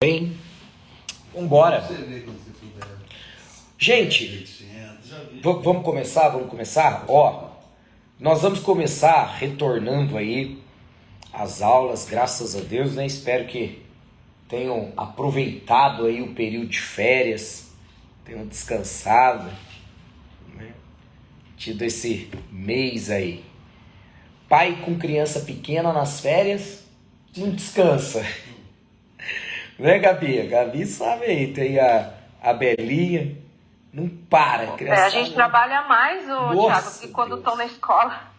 bem? Vambora. Gente, vamos começar? Ó, nós vamos começar retornando aí as aulas, graças a Deus, né? Espero que tenham aproveitado aí o período de férias, tenham descansado, né? Tido esse mês aí. Pai com criança pequena nas férias, não descansa. Né, Gabi? A Gabi sabe aí, tem a Belinha, não para. A gente trabalha mais, Thiago, que quando estão na escola.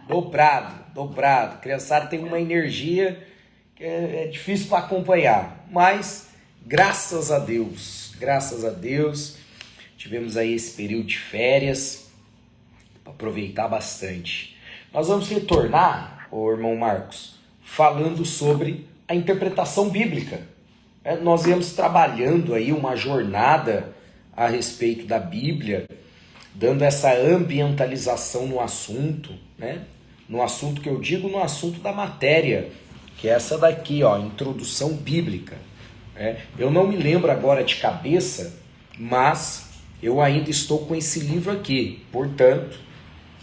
Dobrado. Criançada tem uma energia que é difícil para acompanhar, mas graças a Deus, tivemos aí esse período de férias para aproveitar bastante. Nós vamos retornar, irmão Marcos, falando sobre a interpretação bíblica. Nós íamos trabalhando aí uma jornada a respeito da Bíblia, dando essa ambientalização no assunto, né? No assunto que eu digo, no assunto da matéria, que é essa daqui, ó, introdução bíblica. Eu não me lembro agora de cabeça, mas eu ainda estou com esse livro aqui. Portanto,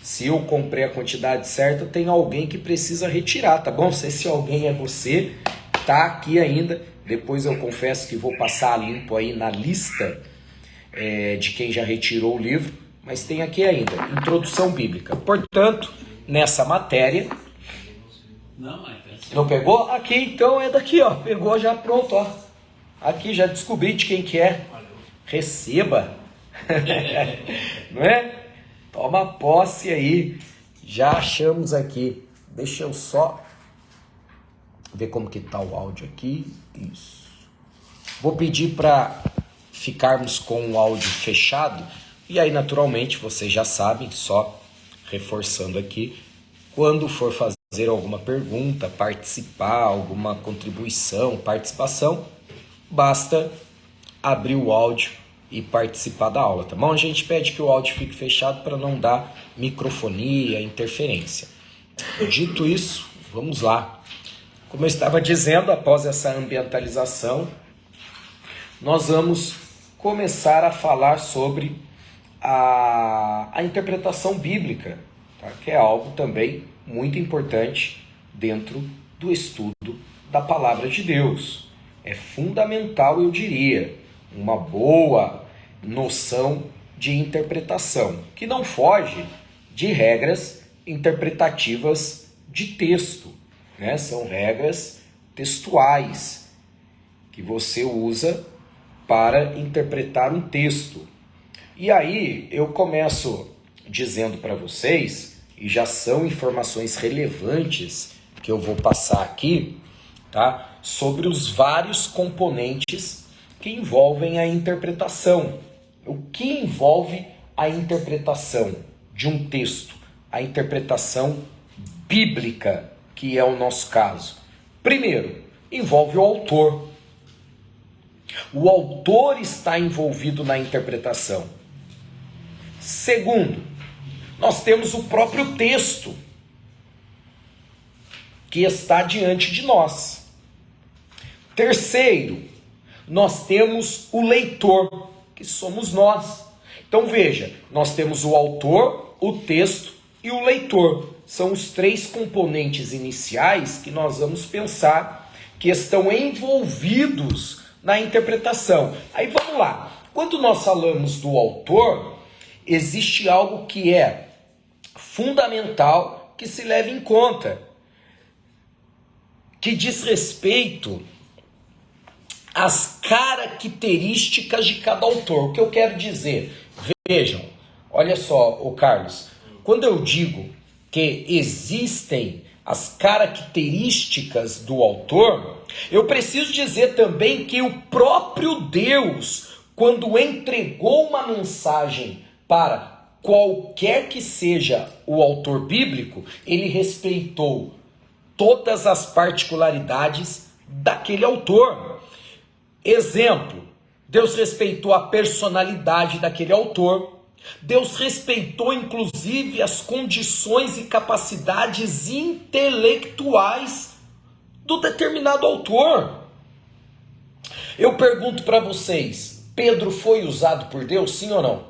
se eu comprei a quantidade certa, tem alguém que precisa retirar, tá bom? Se esse alguém é você, tá aqui ainda. Depois eu confesso que vou passar limpo aí na lista de quem já retirou o livro, mas tem aqui ainda, introdução bíblica. Portanto, nessa matéria... Não pegou? Aqui, então é daqui, ó. Pegou já, pronto, ó. Aqui, já descobri de quem que é. Receba. Não é? Toma posse aí. Já achamos aqui. Deixa eu só ver como que tá o áudio aqui. Isso. Vou pedir para ficarmos com o áudio fechado. E aí, naturalmente, vocês já sabem, só reforçando aqui, quando for fazer alguma pergunta, participar, alguma contribuição, participação, basta abrir o áudio e participar da aula, tá bom? A gente pede que o áudio fique fechado para não dar microfonia, interferência. Dito isso, vamos lá. Como eu estava dizendo, após essa ambientalização, nós vamos começar a falar sobre a interpretação bíblica, tá? Que é algo também muito importante dentro do estudo da palavra de Deus. É fundamental, eu diria, uma boa noção de interpretação, que não foge de regras interpretativas de texto, né? São regras textuais que você usa para interpretar um texto. E aí eu começo dizendo para vocês, e já são informações relevantes que eu vou passar aqui, tá? Sobre os vários componentes que envolvem a interpretação. O que envolve a interpretação de um texto? A interpretação bíblica, que é o nosso caso. Primeiro, envolve o autor. O autor está envolvido na interpretação. Segundo, nós temos o próprio texto que está diante de nós. Terceiro, nós temos o leitor, que somos nós. Então veja, nós temos o autor, o texto e o leitor. São os três componentes iniciais que nós vamos pensar que estão envolvidos na interpretação. Aí vamos lá. Quando nós falamos do autor, existe algo que é fundamental que se leve em conta, que diz respeito às características de cada autor. O que eu quero dizer? Vejam, olha só, Carlos, quando eu digo que existem as características do autor, eu preciso dizer também que o próprio Deus, quando entregou uma mensagem para qualquer que seja o autor bíblico, ele respeitou todas as particularidades daquele autor. Exemplo, Deus respeitou a personalidade daquele autor. Deus respeitou inclusive as condições e capacidades intelectuais do determinado autor. Eu pergunto para vocês, Pedro foi usado por Deus, sim ou não?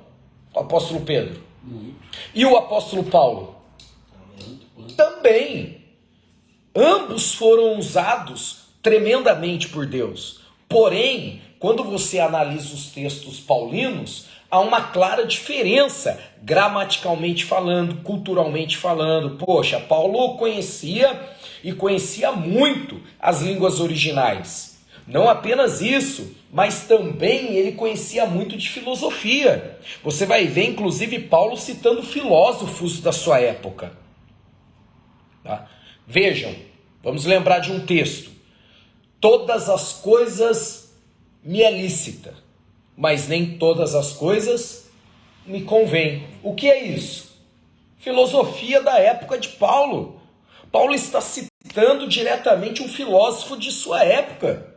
O apóstolo Pedro. Muito. E o apóstolo Paulo? Também. Ambos foram usados tremendamente por Deus. Porém, quando você analisa os textos paulinos, há uma clara diferença, gramaticalmente falando, culturalmente falando. Poxa, Paulo conhecia e conhecia muito as línguas originais. Não apenas isso, mas também ele conhecia muito de filosofia. Você vai ver, inclusive, Paulo citando filósofos da sua época. Tá? Vejam, vamos lembrar de um texto. Todas as coisas me é lícita, mas nem todas as coisas me convêm. O que é isso? Filosofia da época de Paulo. Paulo está citando diretamente um filósofo de sua época.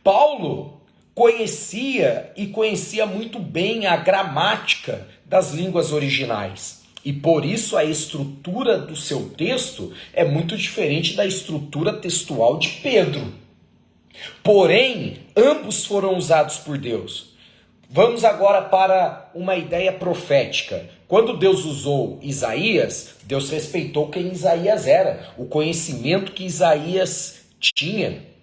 Paulo conhecia e conhecia muito bem a gramática das línguas originais. E por isso a estrutura do seu texto é muito diferente da estrutura textual de Pedro. Porém, ambos foram usados por Deus. Vamos agora para uma ideia profética. Quando Deus usou Isaías, Deus respeitou quem Isaías era, o conhecimento que Isaías tinha.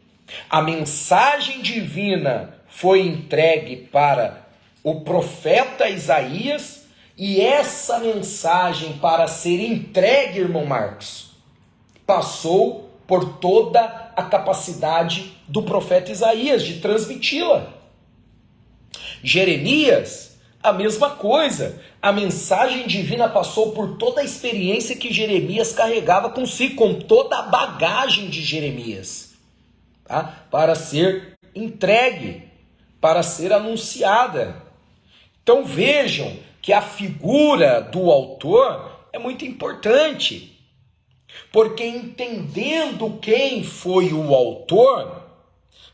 A mensagem divina foi entregue para o profeta Isaías, e essa mensagem, para ser entregue, irmão Marcos, passou por toda a capacidade do profeta Isaías de transmiti-la. Jeremias, a mesma coisa. A mensagem divina passou por toda a experiência que Jeremias carregava consigo, com toda a bagagem de Jeremias. Tá? Para ser entregue, para ser anunciada. Então vejam que a figura do autor é muito importante, porque entendendo quem foi o autor,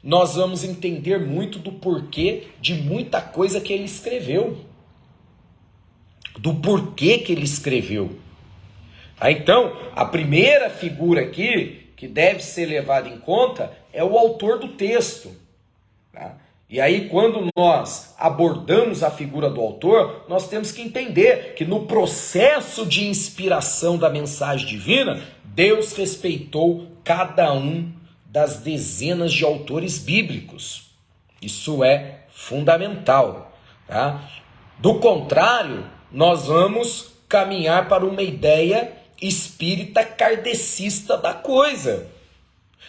nós vamos entender muito do porquê de muita coisa que ele escreveu, do porquê que ele escreveu. Então, a primeira figura aqui que deve ser levado em conta é o autor do texto. Tá? E aí, quando nós abordamos a figura do autor, nós temos que entender que no processo de inspiração da mensagem divina, Deus respeitou cada um das dezenas de autores bíblicos. Isso é fundamental. Tá? Do contrário, nós vamos caminhar para uma ideia espírita kardecista da coisa.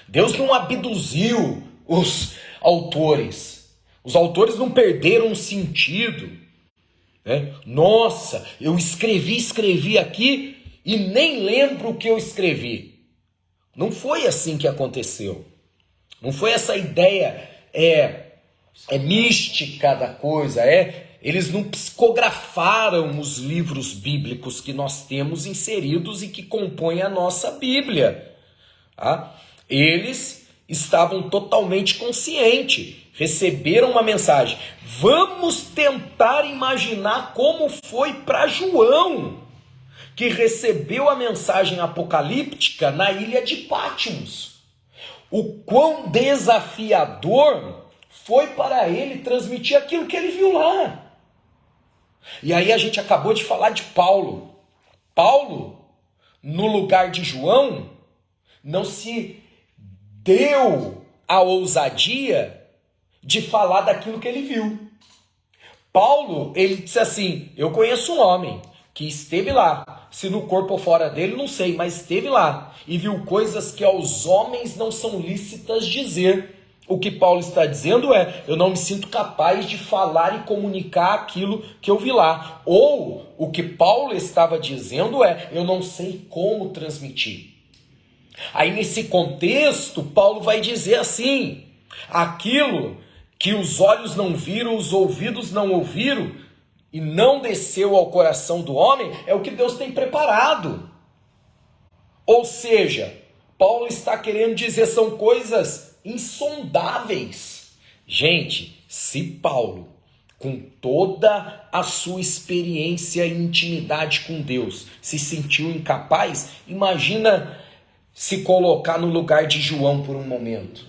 Deus não abduziu os autores. Os autores não perderam o sentido. Né? Nossa, eu escrevi aqui e nem lembro o que eu escrevi. Não foi assim que aconteceu. Não foi essa ideia mística da coisa, eles não psicografaram os livros bíblicos que nós temos inseridos e que compõem a nossa Bíblia. Tá? Eles estavam totalmente conscientes, receberam uma mensagem. Vamos tentar imaginar como foi para João, que recebeu a mensagem apocalíptica na ilha de Patmos. O quão desafiador foi para ele transmitir aquilo que ele viu lá. E aí a gente acabou de falar de Paulo. Paulo, no lugar de João, não se deu a ousadia de falar daquilo que ele viu. Paulo, ele disse assim, eu conheço um homem que esteve lá, se no corpo ou fora dele, não sei, mas esteve lá, e viu coisas que aos homens não são lícitas dizer. O que Paulo está dizendo é, eu não me sinto capaz de falar e comunicar aquilo que eu vi lá. Ou, o que Paulo estava dizendo é, eu não sei como transmitir. Aí nesse contexto, Paulo vai dizer assim, aquilo que os olhos não viram, os ouvidos não ouviram, e não desceu ao coração do homem, é o que Deus tem preparado. Ou seja, Paulo está querendo dizer, são coisas insondáveis. Gente, se Paulo, com toda a sua experiência e intimidade com Deus, se sentiu incapaz, imagina se colocar no lugar de João por um momento.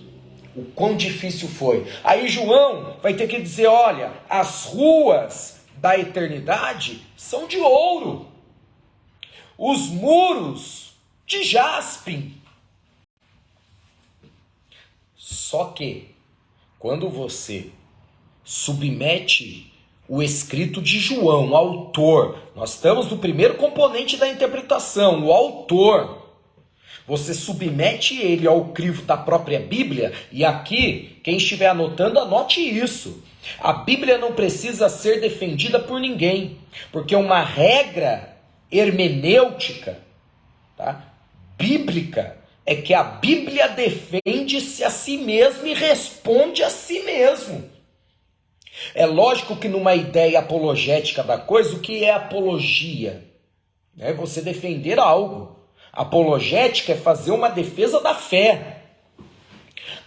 o quão difícil foi. Aí João vai ter que dizer, olha, as ruas da eternidade são de ouro, os muros de jaspe. Só que, quando você submete o escrito de João, o autor, nós estamos no primeiro componente da interpretação, o autor, você submete ele ao crivo da própria Bíblia, e aqui, quem estiver anotando, anote isso. A Bíblia não precisa ser defendida por ninguém, porque uma regra hermenêutica, tá, bíblica, é que a Bíblia defende-se a si mesma e responde a si mesmo. É lógico que numa ideia apologética da coisa, o que é apologia? É você defender algo. Apologética é fazer uma defesa da fé.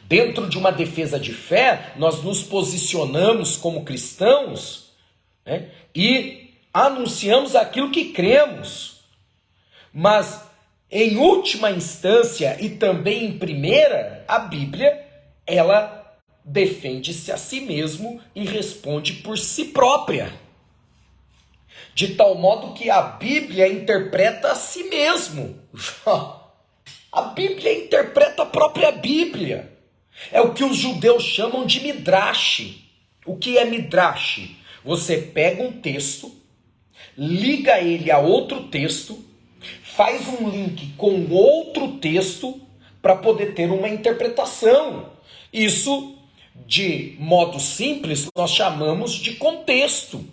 Dentro de uma defesa de fé, nós nos posicionamos como cristãos, né, e anunciamos aquilo que cremos. Mas, em última instância e também em primeira, a Bíblia, ela defende-se a si mesmo e responde por si própria. De tal modo que a Bíblia interpreta a si mesmo. A Bíblia interpreta a própria Bíblia. É o que os judeus chamam de midrash. O que é midrash? Você pega um texto, liga ele a outro texto, faz um link com outro texto para poder ter uma interpretação. Isso, de modo simples, nós chamamos de contexto.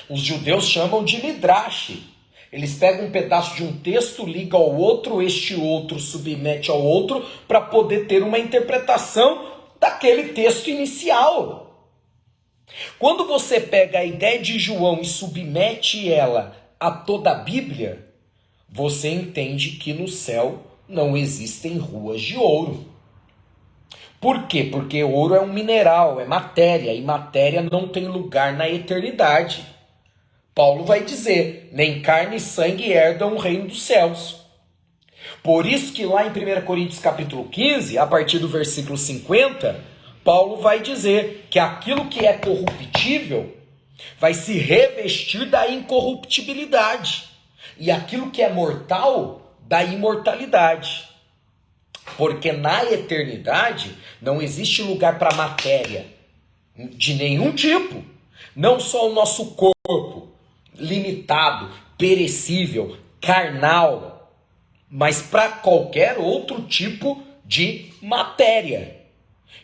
Os judeus chamam de midrash. Eles pegam um pedaço de um texto, ligam ao outro, este outro submete ao outro, para poder ter uma interpretação daquele texto inicial. Quando você pega a ideia de João e submete ela a toda a Bíblia, você entende que no céu não existem ruas de ouro. Por quê? Porque ouro é um mineral, é matéria, e matéria não tem lugar na eternidade. Paulo vai dizer, nem carne e sangue herdam o reino dos céus. Por isso que lá em 1 Coríntios capítulo 15, a partir do versículo 50, Paulo vai dizer que aquilo que é corruptível vai se revestir da incorruptibilidade, e aquilo que é mortal, da imortalidade. Porque na eternidade não existe lugar para matéria de nenhum tipo. Não só o nosso corpo, limitado, perecível, carnal, mas para qualquer outro tipo de matéria.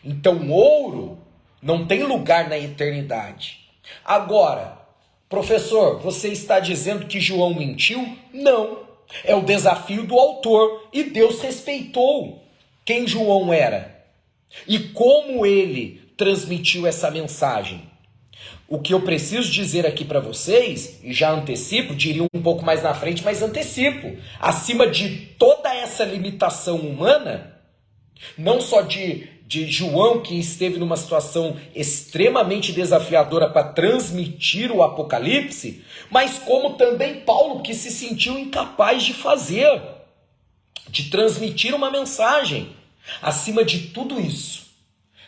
Então, ouro não tem lugar na eternidade. Agora, professor, você está dizendo que João mentiu? Não. É o desafio do autor, e Deus respeitou quem João era e como ele transmitiu essa mensagem. O que eu preciso dizer aqui para vocês, e já antecipo, diria um pouco mais na frente, mas antecipo, acima de toda essa limitação humana, não só de João, que esteve numa situação extremamente desafiadora para transmitir o Apocalipse, mas como também Paulo, que se sentiu incapaz de fazer, de transmitir uma mensagem. Acima de tudo isso,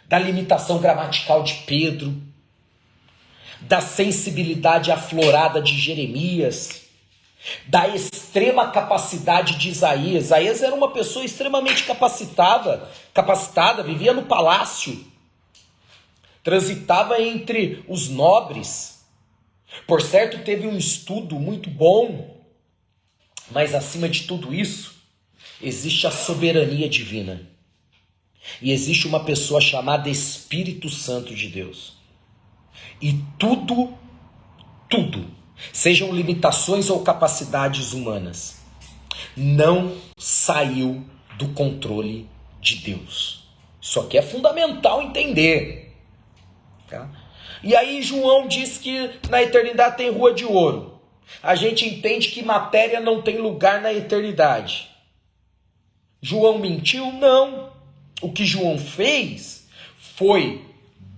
da limitação gramatical de Pedro, da sensibilidade aflorada de Jeremias, da extrema capacidade de Isaías. Isaías era uma pessoa extremamente capacitada, vivia no palácio, transitava entre os nobres. Por certo, teve um estudo muito bom, mas acima de tudo isso, existe a soberania divina. E existe uma pessoa chamada Espírito Santo de Deus. E tudo, sejam limitações ou capacidades humanas, não saiu do controle de Deus. Isso aqui é fundamental entender. Tá? E aí João diz que na eternidade tem rua de ouro. A gente entende que matéria não tem lugar na eternidade. João mentiu? Não. O que João fez foi,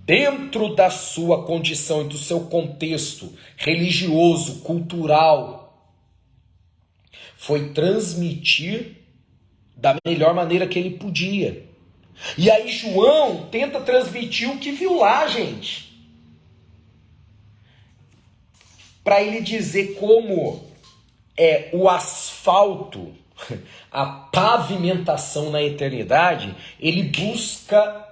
dentro da sua condição e do seu contexto religioso, cultural, foi transmitir da melhor maneira que ele podia E aí João tenta transmitir o que viu lá, gente. Para ele dizer como é o asfalto, a pavimentação na eternidade, ele busca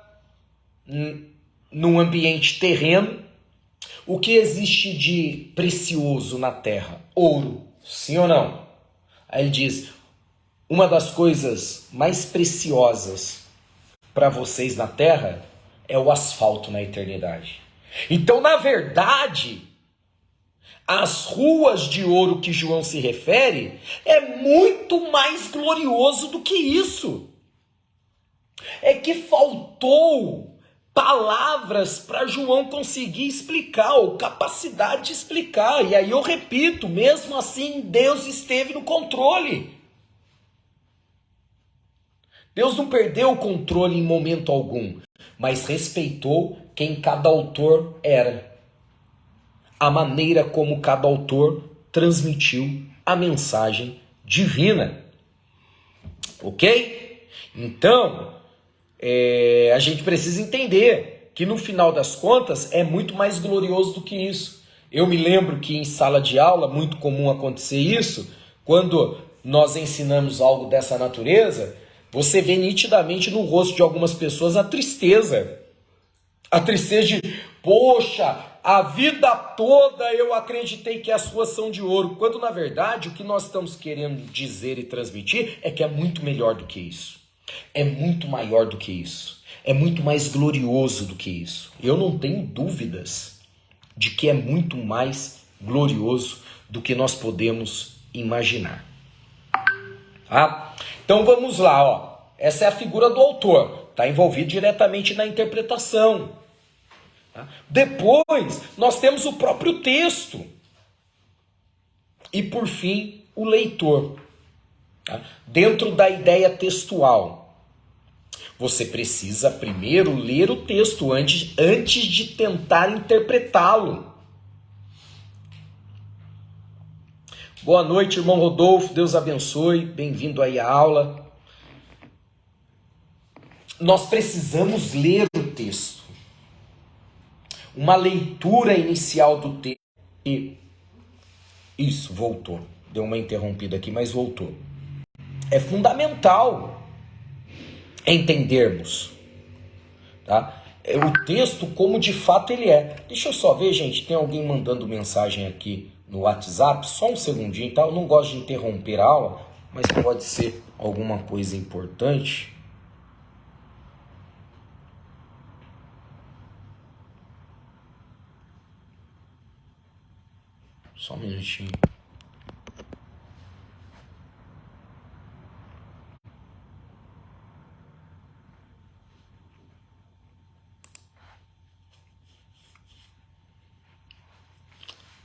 num ambiente terreno o que existe de precioso na terra. Ouro, sim ou não? Aí ele diz, uma das coisas mais preciosas para vocês na terra é o asfalto na eternidade. Então, na verdade, as ruas de ouro que João se refere é muito mais glorioso do que isso. É que faltou palavras para João conseguir explicar, ou capacidade de explicar. E aí eu repito, mesmo assim Deus esteve no controle. Deus não perdeu o controle em momento algum, mas respeitou quem cada autor era. A maneira como cada autor transmitiu a mensagem divina. Ok? Então, a gente precisa entender que no final das contas é muito mais glorioso do que isso. Eu me lembro que em sala de aula, muito comum acontecer isso, quando nós ensinamos algo dessa natureza, você vê nitidamente no rosto de algumas pessoas a tristeza. A tristeza de, poxa, a vida toda eu acreditei que as ruas são de ouro. Quando na verdade o que nós estamos querendo dizer e transmitir é que é muito melhor do que isso. É muito maior do que isso. É muito mais glorioso do que isso. Eu não tenho dúvidas de que é muito mais glorioso do que nós podemos imaginar. Tá? Então vamos lá, ó. Essa é a figura do autor. Está envolvido diretamente na interpretação. Tá? Depois, nós temos o próprio texto. E por fim, o leitor. Tá? Dentro da ideia textual, você precisa primeiro ler o texto antes de tentar interpretá-lo. Boa noite, irmão Rodolfo, Deus abençoe, bem-vindo aí à aula. Nós precisamos ler o texto. Uma leitura inicial do texto. Isso, voltou. Deu uma interrompida aqui, mas voltou. É fundamental entendermos, tá? O texto como de fato ele é. Deixa eu só ver, gente, tem alguém mandando mensagem aqui no WhatsApp, só um segundinho, tá? Eu não gosto de interromper a aula, mas pode ser alguma coisa importante. Só um minutinho.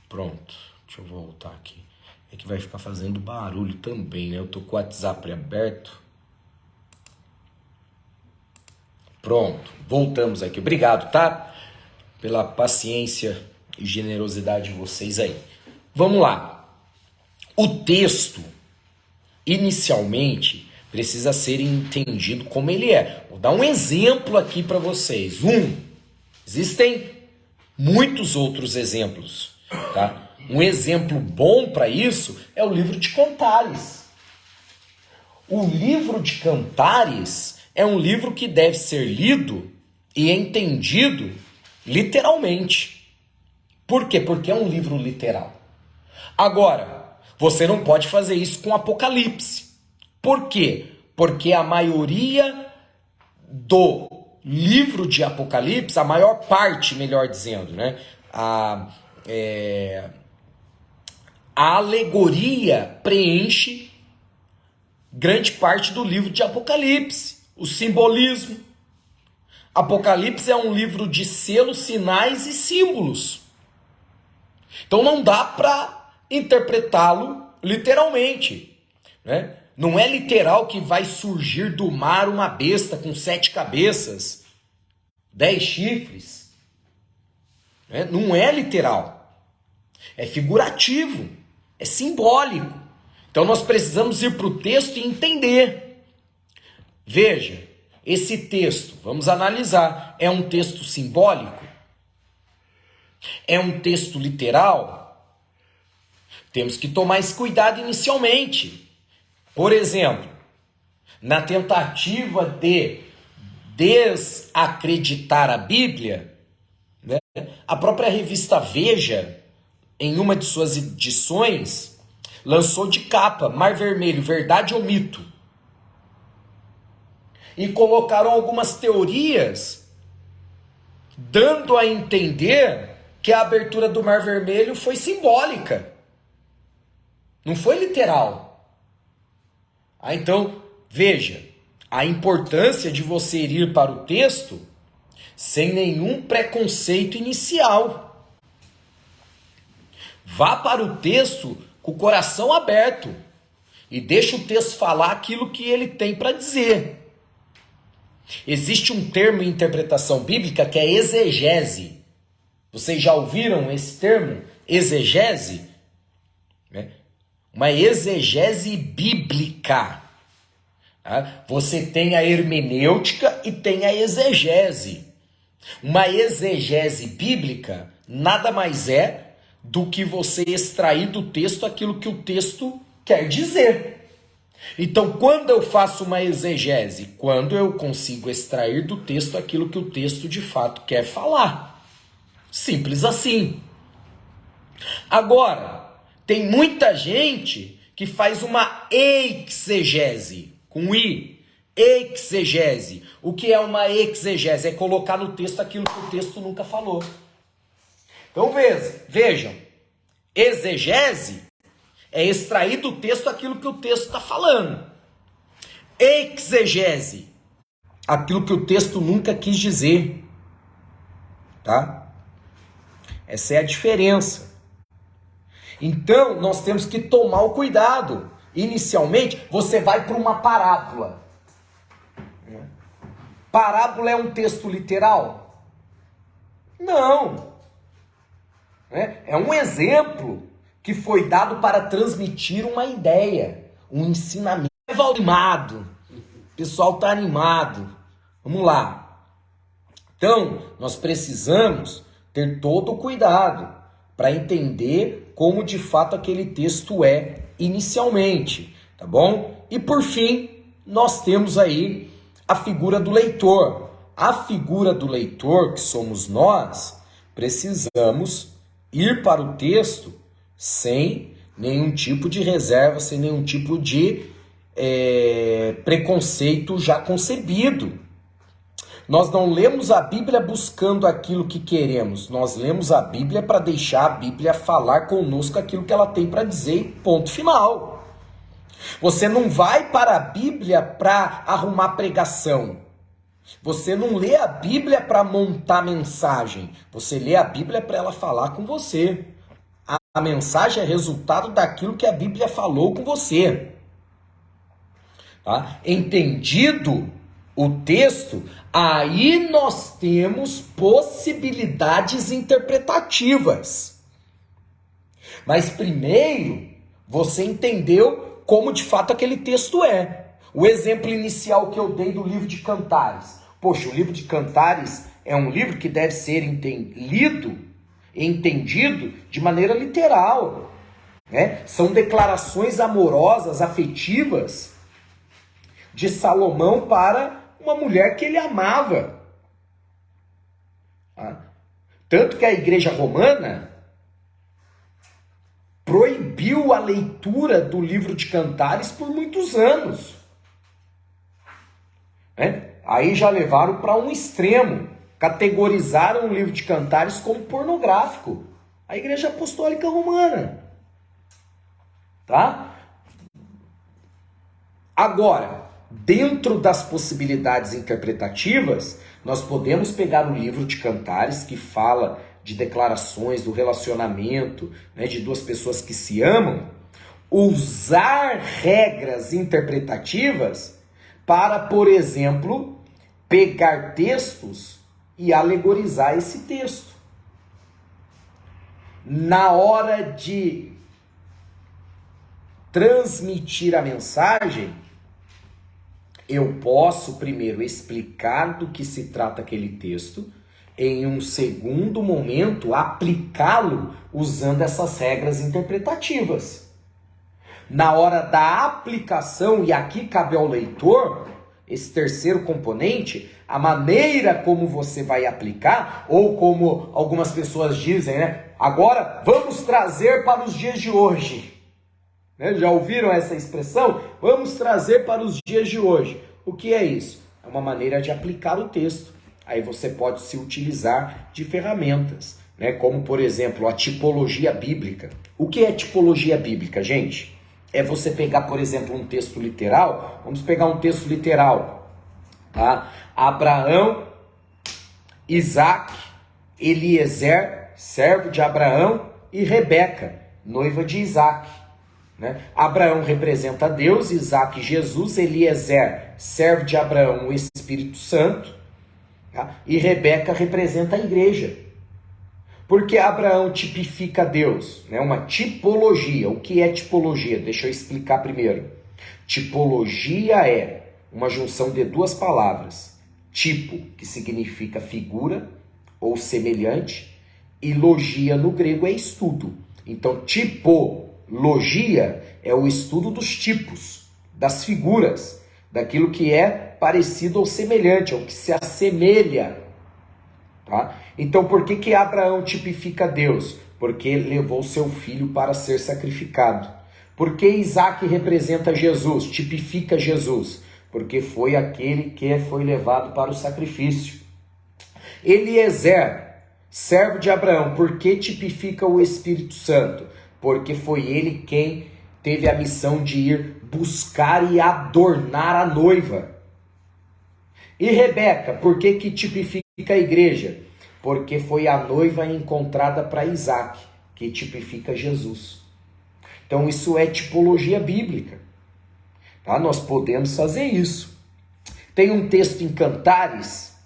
Pronto, deixa eu voltar aqui. É que vai ficar fazendo barulho também, né? Eu tô com o WhatsApp aberto. Pronto, voltamos aqui. Obrigado, tá? Pela paciência e generosidade de vocês aí. Vamos lá. O texto, inicialmente, precisa ser entendido como ele é. Vou dar um exemplo aqui para vocês. Existem muitos outros exemplos, tá? Um exemplo bom para isso é o livro de Cantares. O livro de Cantares é um livro que deve ser lido e entendido literalmente. Por quê? Porque é um livro literal. Agora, você não pode fazer isso com Apocalipse. Por quê? Porque a maioria do livro de Apocalipse, a maior parte, melhor dizendo, né? A alegoria preenche grande parte do livro de Apocalipse. O simbolismo. Apocalipse é um livro de selos, sinais e símbolos. Então não dá para interpretá-lo literalmente, né? Não é literal que vai surgir do mar uma besta com 7 cabeças, 10 chifres. Né? Não é literal. É figurativo. É simbólico. Então nós precisamos ir para o texto e entender. Veja, esse texto, vamos analisar, é um texto simbólico? É um texto literal? Temos que tomar esse cuidado inicialmente. Por exemplo, na tentativa de desacreditar a Bíblia, né, a própria revista Veja, em uma de suas edições, lançou de capa Mar Vermelho, verdade ou mito? E colocaram algumas teorias dando a entender que a abertura do Mar Vermelho foi simbólica. Não foi literal. Então, veja, a importância de você ir para o texto sem nenhum preconceito inicial. Vá para o texto com o coração aberto e deixa o texto falar aquilo que ele tem para dizer. Existe um termo em interpretação bíblica que é exegese. Vocês já ouviram esse termo? Exegese? Uma exegese bíblica. Você tem a hermenêutica e tem a exegese. Uma exegese bíblica nada mais é do que você extrair do texto aquilo que o texto quer dizer. Então, quando eu faço uma exegese? Quando eu consigo extrair do texto aquilo que o texto de fato quer falar. Simples assim. Agora, tem muita gente que faz uma exegese, com I. Exegese. O que é uma exegese? É colocar no texto aquilo que o texto nunca falou. Então vejam, exegese é extrair do texto aquilo que o texto está falando. Exegese, aquilo que o texto nunca quis dizer. Tá? Essa é a diferença. Então, nós temos que tomar o cuidado. Inicialmente, você vai para uma parábola. Parábola é um texto literal? Não. É um exemplo que foi dado para transmitir uma ideia, um ensinamento. Animado. O pessoal está animado. Vamos lá. Então, nós precisamos ter todo o cuidado para entender como de fato aquele texto é inicialmente, tá bom? E por fim, nós temos aí a figura do leitor. A figura do leitor, que somos nós, precisamos ir para o texto sem nenhum tipo de reserva, sem nenhum tipo de preconceito já concebido. Nós não lemos a Bíblia buscando aquilo que queremos. Nós lemos a Bíblia para deixar a Bíblia falar conosco aquilo que ela tem para dizer, ponto final. Você não vai para a Bíblia para arrumar pregação. Você não lê a Bíblia para montar mensagem. Você lê a Bíblia para ela falar com você. A mensagem é resultado daquilo que a Bíblia falou com você. Tá? Entendido o texto, aí nós temos possibilidades interpretativas. Mas primeiro, você entendeu como de fato aquele texto é. O exemplo inicial que eu dei do livro de Cantares. Poxa, o livro de Cantares é um livro que deve ser lido e entendido de maneira literal. Né? São declarações amorosas, afetivas de Salomão para uma mulher que ele amava. Tanto que a Igreja Romana proibiu a leitura do livro de Cantares por muitos anos. Aí já levaram para um extremo. Categorizaram o livro de Cantares como pornográfico. A Igreja Apostólica Romana. Tá? Agora, dentro das possibilidades interpretativas, nós podemos pegar o livro de Cantares, que fala de declarações do relacionamento, né, de duas pessoas que se amam, usar regras interpretativas para, por exemplo, pegar textos e alegorizar esse texto. Na hora de transmitir a mensagem, Eu posso primeiro explicar do que se trata aquele texto, em um segundo momento aplicá-lo usando essas regras interpretativas. Na hora da aplicação, e aqui cabe ao leitor, esse terceiro componente, a maneira como você vai aplicar, ou como algumas pessoas dizem, né? Agora vamos trazer para os dias de hoje. Né? Já ouviram essa expressão? Vamos trazer para os dias de hoje. O que é isso? É uma maneira de aplicar o texto. Aí você pode se utilizar de ferramentas, né? Como, por exemplo, a tipologia bíblica. O que é tipologia bíblica, gente? É você pegar, por exemplo, um texto literal. Vamos pegar um texto literal, tá? Abraão, Isaac, Eliezer, servo de Abraão, e Rebeca, noiva de Isaac. Né? Abraão representa Deus, Isaac Jesus, Eliezer, servo de Abraão, o Espírito Santo, tá? E Rebeca representa a igreja. Porque Abraão tipifica Deus, né? Uma tipologia. O que é tipologia? Deixa eu explicar primeiro. Tipologia é uma junção de duas palavras. Tipo, que significa figura ou semelhante, e logia no grego é estudo. Então, tipologia é o estudo dos tipos, das figuras, daquilo que é parecido ou semelhante, ou que se assemelha. Tá? Então, por que Abraão tipifica Deus? Porque levou seu filho para ser sacrificado. Por que Isaac representa Jesus, tipifica Jesus? Porque foi aquele que foi levado para o sacrifício. Eliezer, servo de Abraão, por que tipifica o Espírito Santo? Porque foi ele quem teve a missão de ir buscar e adornar a noiva. E Rebeca, por que tipifica a igreja? Porque foi a noiva encontrada para Isaac, que tipifica Jesus. Então isso é tipologia bíblica. Tá? Nós podemos fazer isso. Tem um texto em Cantares.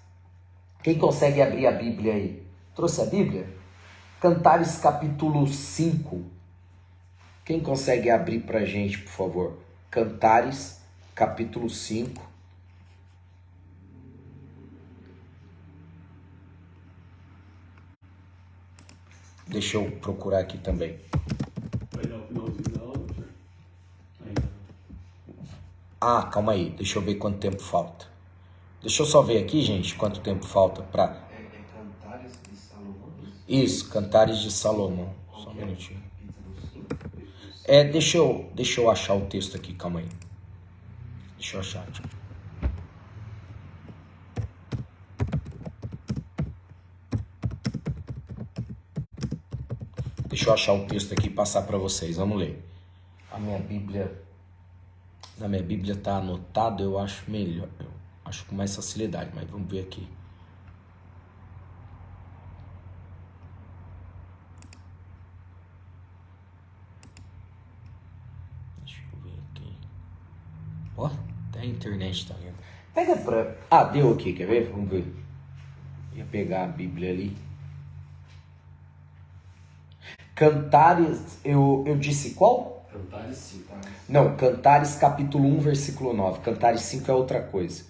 Quem consegue abrir a Bíblia aí? Trouxe a Bíblia? Cantares capítulo 5. Quem consegue abrir para a gente, por favor? Cantares capítulo 5. Deixa eu procurar aqui também. Ah, calma aí. Deixa eu ver quanto tempo falta. Deixa eu só ver aqui, gente, quanto tempo falta para... Cantares de Salomão? Isso, Cantares de Salomão. Só um minutinho. Deixa eu achar o texto aqui, calma aí. Deixa eu achar. Deixa eu achar o texto aqui e passar para vocês. Vamos ler. Na minha Bíblia está anotado, eu acho melhor. Eu acho com mais facilidade, mas vamos ver aqui. Deixa eu ver aqui. Ó, até a internet tá lendo. Pega pra... Ah, deu aqui, quer ver? Vamos ver. Ia pegar a Bíblia ali. Cantares, eu disse qual? Cantares 5. Não, Cantares capítulo 1, versículo 9. Cantares 5 é outra coisa.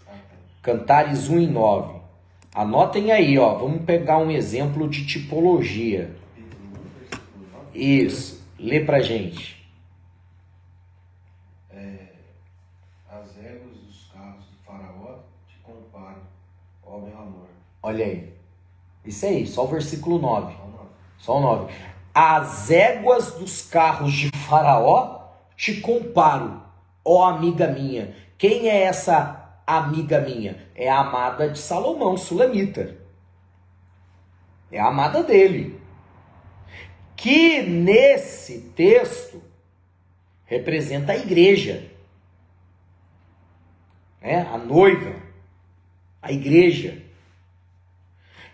Cantares 1 e 9. Anotem aí, ó. Vamos pegar um exemplo de tipologia. Capítulo 1, versículo 9. Isso. Lê pra gente. As éguas dos carros de Faraó te comparam, ó meu amor. Olha aí. Isso aí, só o versículo 9. Ó, 9. Só o 9. As éguas dos carros de Faraó te comparo, ó amiga minha. Quem é essa amiga minha? É a amada de Salomão, sulamita. É a amada dele. Que nesse texto representa a igreja. A noiva. A igreja.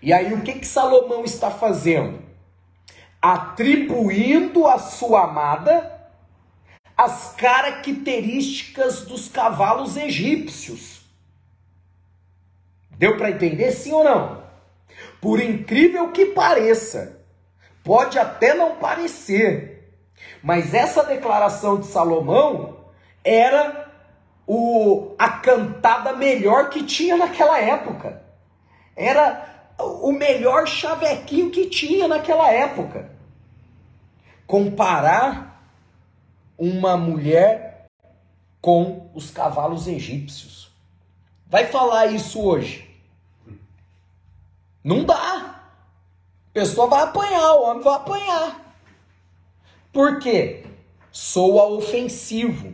E aí o que Salomão está fazendo? Atribuindo à sua amada as características dos cavalos egípcios. Deu para entender, sim ou não? Por incrível que pareça, pode até não parecer, mas essa declaração de Salomão era a cantada melhor que tinha naquela época. Era o melhor chavequinho que tinha naquela época. Comparar uma mulher com os cavalos egípcios. Vai falar isso hoje? Não dá. A pessoa vai apanhar, o homem vai apanhar. Por quê? Soa ofensivo.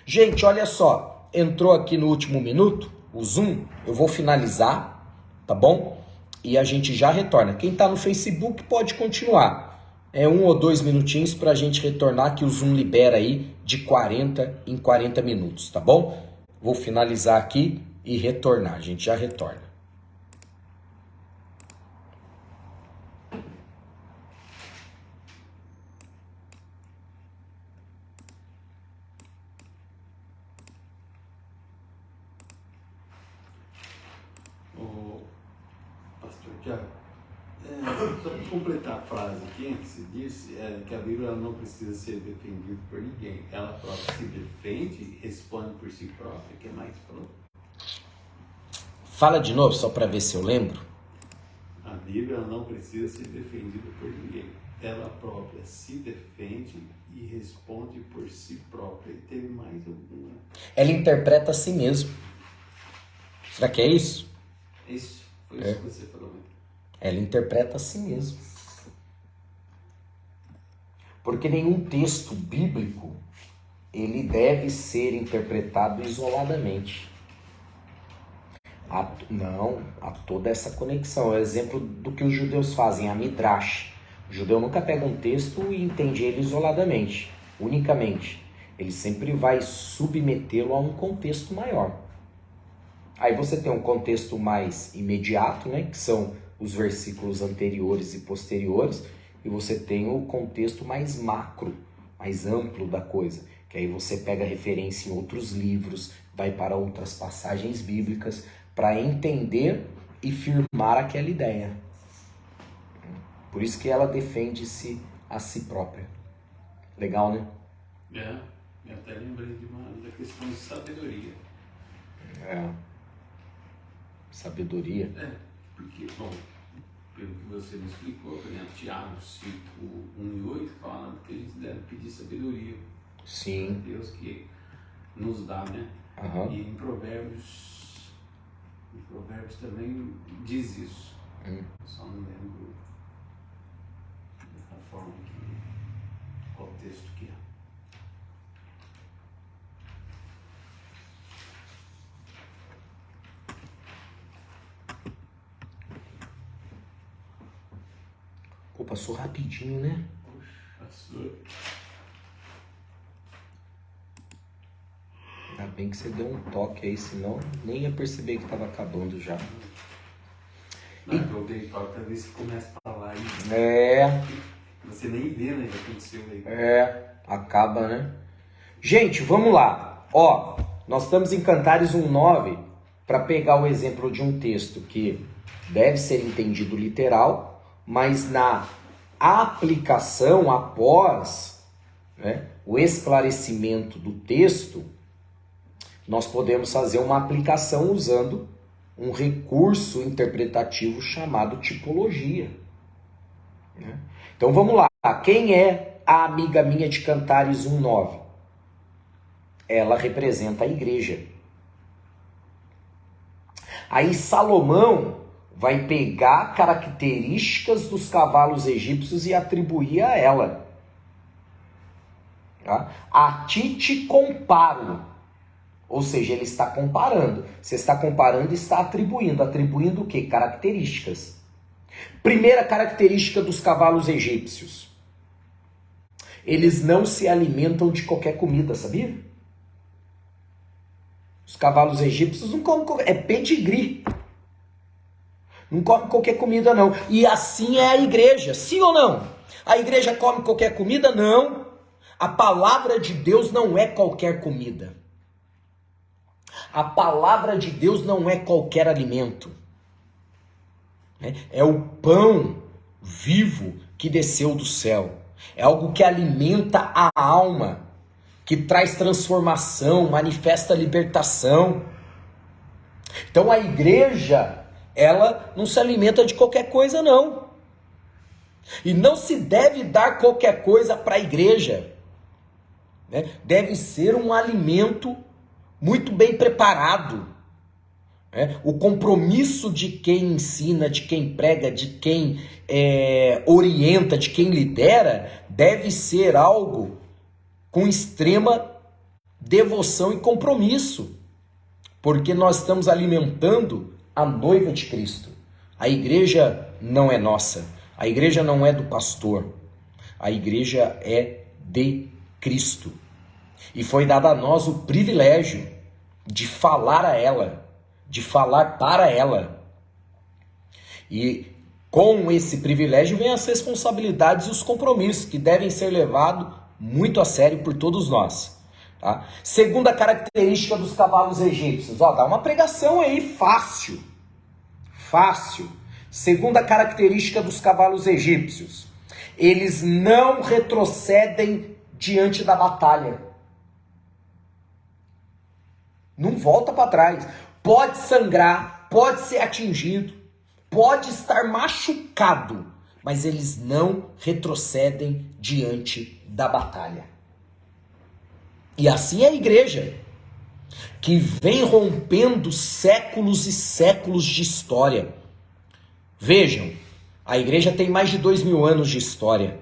Gente, olha só. Entrou aqui no último minuto o Zoom. Eu vou finalizar, tá bom? E a gente já retorna. Quem tá no Facebook pode continuar. É 1 ou 2 minutinhos pra gente retornar, que o Zoom libera aí de 40 em 40 minutos, tá bom? Vou finalizar aqui e retornar. A gente já retorna. Pastor Tiago, só para completar a frase aqui, que se disse que a Bíblia ela não precisa ser defendida por ninguém. Ela própria se defende, responde por si própria, que é mais pronto. Fala de novo, só para ver se eu lembro. A Bíblia ela não precisa ser defendida por ninguém. Ela própria se defende e responde por si própria. E teve mais alguma? Ela interpreta a si mesma. Será que é isso? Isso, foi isso que você falou. Né? Ela interpreta a si mesma. Porque nenhum texto bíblico ele deve ser interpretado isoladamente. Há toda essa conexão. É o exemplo do que os judeus fazem, a Midrash. O judeu nunca pega um texto e entende ele isoladamente, unicamente. Ele sempre vai submetê-lo a um contexto maior. Aí você tem um contexto mais imediato, né, que são os versículos anteriores e posteriores, e você tem o contexto mais macro, mais amplo da coisa, que aí você pega referência em outros livros, vai para outras passagens bíblicas, para entender e firmar aquela ideia. Por isso que ela defende-se a si própria. Legal, né? Eu até lembrei da questão de sabedoria. Sabedoria. Porque, bom, pelo que você me explicou, por exemplo, Tiago 5, 1 e 8 fala que a gente deve pedir sabedoria. Sim. Deus que nos dá, né? Uhum. E em Provérbios também diz isso. Só não lembro da forma qual texto que é. Pô, passou rapidinho, né? Passou. Ainda bem que você deu um toque aí, senão nem ia perceber que estava acabando já. Não, eu dei toque pra ver se começa a falar aí. Você nem vê, né? O que aconteceu aí. Acaba, né? Gente, vamos lá. Ó, nós estamos em Cantares 1:9 para pegar o exemplo de um texto que deve ser entendido literal, mas na aplicação após, né, o esclarecimento do texto, nós podemos fazer uma aplicação usando um recurso interpretativo chamado tipologia. Né? Então vamos lá. Quem é a amiga minha de Cantares 1:9? Ela representa a igreja. Aí Salomão vai pegar características dos cavalos egípcios e atribuir a ela. Tá? A ti te comparo. Ou seja, ele está comparando. Você está comparando e está atribuindo. Atribuindo o quê? Características. Primeira característica dos cavalos egípcios. Eles não se alimentam de qualquer comida, sabia? Os cavalos egípcios não comem... É pedigree. Não come qualquer comida, não. E assim é a igreja. Sim ou não? A igreja come qualquer comida? Não. A palavra de Deus não é qualquer comida. A palavra de Deus não é qualquer alimento. É o pão vivo que desceu do céu. É algo que alimenta a alma, que traz transformação, manifesta libertação. Então a igreja, ela não se alimenta de qualquer coisa, não. E não se deve dar qualquer coisa para a igreja, né? Deve ser um alimento muito bem preparado. O compromisso de quem ensina, de quem prega, de quem orienta, de quem lidera, deve ser algo com extrema devoção e compromisso, porque nós estamos alimentando a noiva de Cristo. A igreja não é nossa, a igreja não é do pastor, a igreja é de Cristo. E foi dado a nós o privilégio de falar a ela, de falar para ela. E com esse privilégio vem as responsabilidades e os compromissos que devem ser levados muito a sério por todos nós. Tá? Segunda característica dos cavalos egípcios. Ó, dá uma pregação aí, fácil. Fácil. Segunda característica dos cavalos egípcios. Eles não retrocedem diante da batalha. Não volta para trás. Pode sangrar, pode ser atingido, pode estar machucado, mas eles não retrocedem diante da batalha. E assim é a igreja, que vem rompendo séculos e séculos de história. Vejam, a igreja tem mais de 2000 anos de história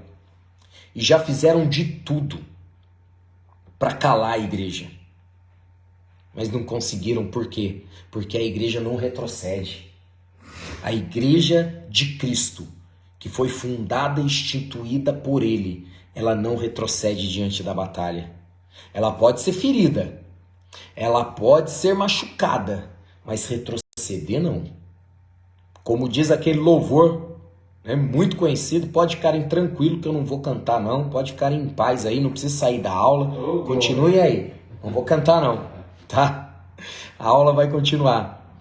e já fizeram de tudo para calar a igreja. Mas não conseguiram, por quê? Porque a igreja não retrocede. A igreja de Cristo, que foi fundada e instituída por Ele, ela não retrocede diante da batalha. Ela pode ser ferida, ela pode ser machucada, mas retroceder não. Como diz aquele louvor, muito conhecido, pode ficarem tranquilo que eu não vou cantar não, pode ficarem em paz aí, não precisa sair da aula, continue aí, não vou cantar não. Tá? A aula vai continuar.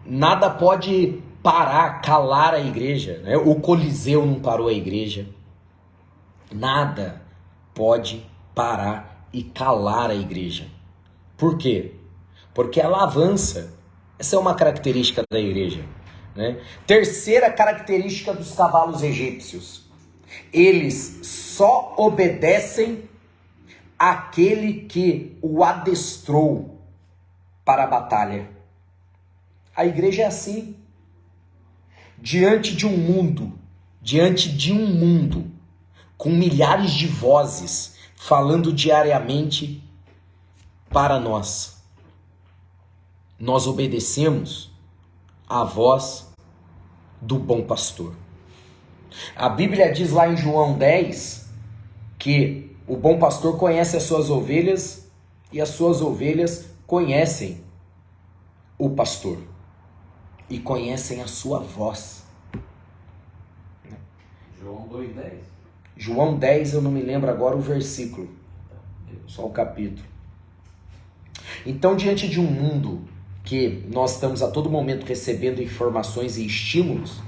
Nada pode parar, calar a igreja, né? O Coliseu não parou a igreja. Nada pode parar e calar a igreja. Por quê? Porque ela avança. Essa é uma característica da igreja, né? Terceira característica dos cavalos egípcios. Eles só obedecem aquele que o adestrou para a batalha. A igreja é assim. Diante de um mundo com milhares de vozes falando diariamente para nós, nós obedecemos à voz do bom pastor. A Bíblia diz lá em João 10 que o bom pastor conhece as suas ovelhas e as suas ovelhas conhecem o pastor e conhecem a sua voz. João 2,10. João 10, eu não me lembro agora o versículo, só o capítulo. Então, diante de um mundo que nós estamos a todo momento recebendo informações e estímulos,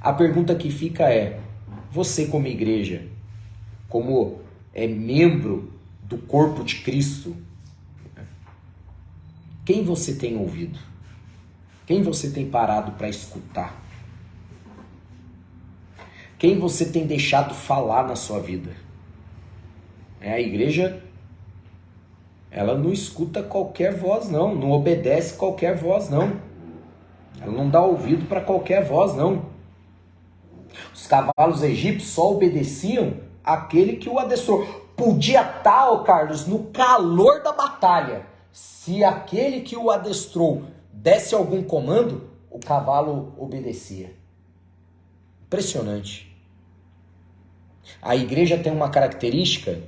a pergunta que fica é: você como igreja, como membro do corpo de Cristo, quem você tem ouvido? Quem você tem parado para escutar? Quem você tem deixado falar na sua vida? A igreja, ela não escuta qualquer voz não, não obedece qualquer voz não. Ela não dá ouvido para qualquer voz não. Os cavalos egípcios só obedeciam aquele que o adestrou. Podia estar, ó Carlos, no calor da batalha. Se aquele que o adestrou desse algum comando, o cavalo obedecia. Impressionante. A igreja tem uma característica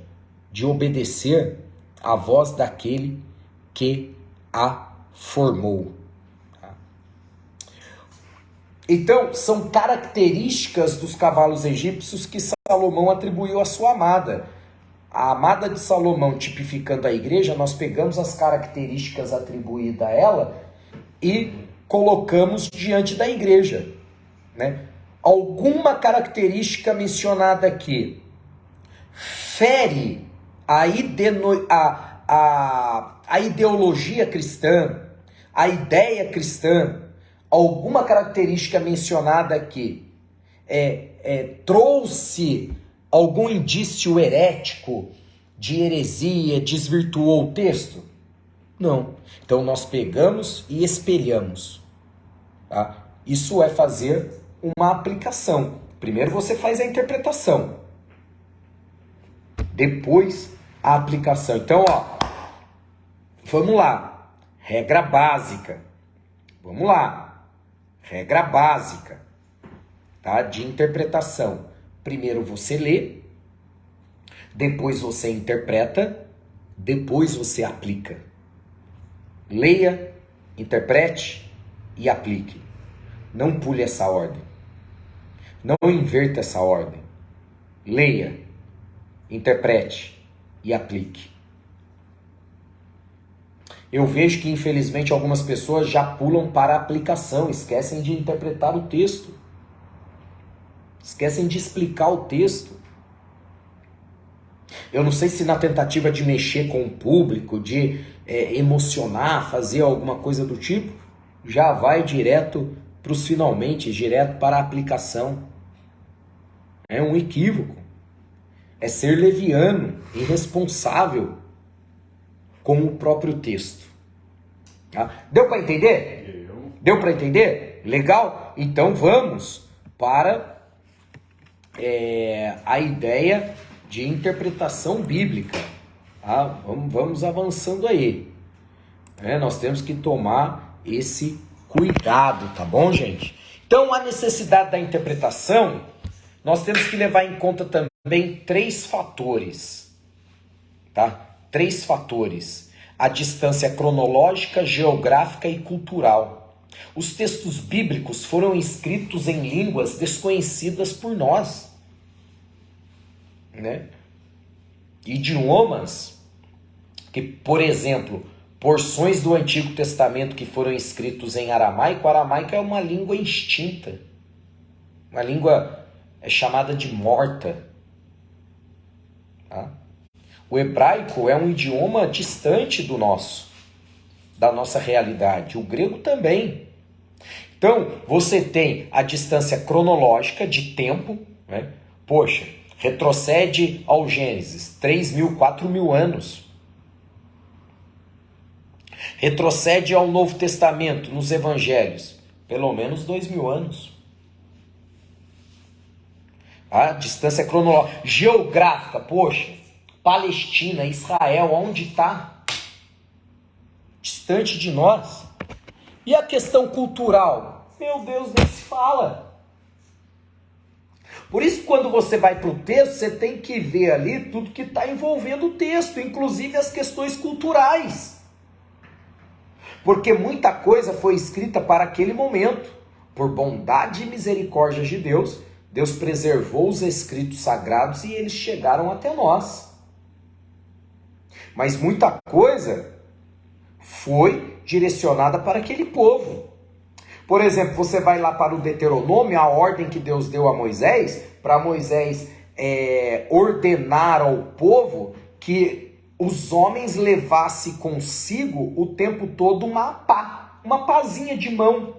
de obedecer à voz daquele que a formou. Então, são características dos cavalos egípcios que Salomão atribuiu à sua amada. A amada de Salomão, tipificando a igreja, nós pegamos as características atribuídas a ela e colocamos diante da igreja, né? Alguma característica mencionada aqui fere a ideologia cristã, a ideia cristã, alguma característica mencionada aqui trouxe algum indício herético de heresia, desvirtuou o texto? Não. Então nós pegamos e espelhamos. Tá? Isso é fazer uma aplicação. Primeiro você faz a interpretação, depois a aplicação. Então, vamos lá. Regra básica. Vamos lá. Regra básica, tá? De interpretação. Primeiro você lê, depois você interpreta, depois você aplica. Leia, interprete e aplique. Não pule essa ordem. Não inverta essa ordem. Leia, interprete e aplique. Eu vejo que, infelizmente, algumas pessoas já pulam para a aplicação, esquecem de interpretar o texto. Esquecem de explicar o texto. Eu não sei se na tentativa de mexer com o público, de emocionar, fazer alguma coisa do tipo, já vai direto para os finalmente, direto para a aplicação. É um equívoco. É ser leviano, irresponsável com o próprio texto. Tá? Deu para entender? Deu para entender? Legal? Então vamos para a ideia de interpretação bíblica. Tá? Vamos avançando aí. Nós temos que tomar esse cuidado, tá bom, gente? Então, a necessidade da interpretação, nós temos que levar em conta também 3 fatores. Tá? 3 fatores. A distância cronológica, geográfica e cultural. Os textos bíblicos foram escritos em línguas desconhecidas por nós. Né? Idiomas que, por exemplo, porções do Antigo Testamento que foram escritos em aramaico. O aramaico é uma língua extinta. Uma língua chamada de morta. Tá? O hebraico é um idioma distante do nosso, da nossa realidade. O grego também. Então, você tem a distância cronológica de tempo, né? Poxa, retrocede ao Gênesis, 3.000, 4.000 anos. Retrocede ao Novo Testamento, nos Evangelhos, pelo menos 2.000 anos. A distância cronológica. Geográfica, poxa, Palestina, Israel, onde está? Distante de nós. E a questão cultural? Meu Deus, nem se fala. Por isso, quando você vai para o texto, você tem que ver ali tudo que está envolvendo o texto, inclusive as questões culturais. Porque muita coisa foi escrita para aquele momento. Por bondade e misericórdia de Deus, Deus preservou os escritos sagrados e eles chegaram até nós. Mas muita coisa foi direcionada para aquele povo. Por exemplo, você vai lá para o Deuteronômio, a ordem que Deus deu a Moisés, para Moisés ordenar ao povo que os homens levassem consigo o tempo todo uma pazinha de mão,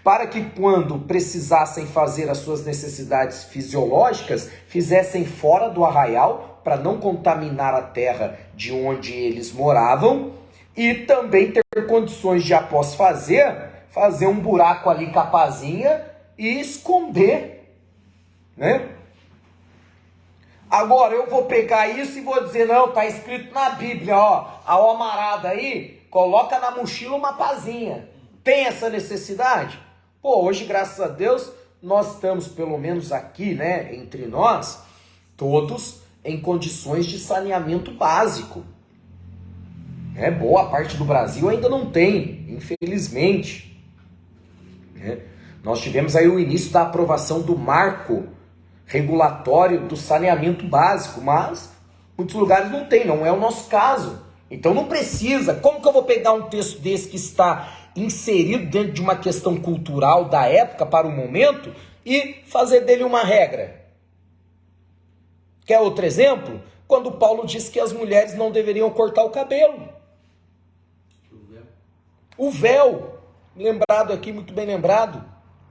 para que quando precisassem fazer as suas necessidades fisiológicas, fizessem fora do arraial, para não contaminar a terra de onde eles moravam, e também ter condições de, após fazer um buraco ali com a pazinha e esconder, né? Agora eu vou pegar isso e vou dizer, não, tá escrito na Bíblia, ó, a amarada aí, coloca na mochila uma pazinha. Tem essa necessidade? Pô, hoje, graças a Deus, nós estamos, pelo menos aqui, né, entre nós, todos em condições de saneamento básico. Boa parte do Brasil ainda não tem, infelizmente. Nós tivemos aí o início da aprovação do marco regulatório do saneamento básico, mas muitos lugares não tem, não é o nosso caso. Então não precisa. Como que eu vou pegar um texto desse que está inserido dentro de uma questão cultural da época para o momento e fazer dele uma regra? Quer outro exemplo? quando Paulo diz que as mulheres não deveriam cortar o cabelo. O véu, lembrado aqui, muito bem lembrado,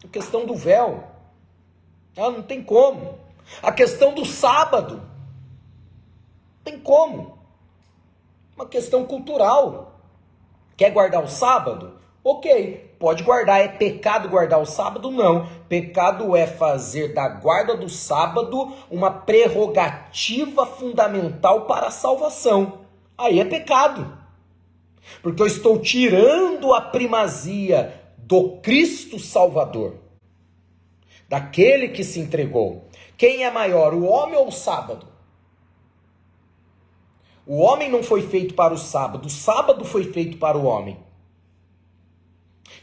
a questão do véu. Não tem como. A questão do sábado. Não tem como. Uma questão cultural. Quer guardar o sábado? Ok, pode guardar. É pecado guardar o sábado? Não. Pecado é fazer da guarda do sábado uma prerrogativa fundamental para a salvação. Aí é pecado. Porque eu estou tirando a primazia do Cristo Salvador. Daquele que se entregou. Quem é maior, o homem ou o sábado? O homem não foi feito para o sábado foi feito para o homem.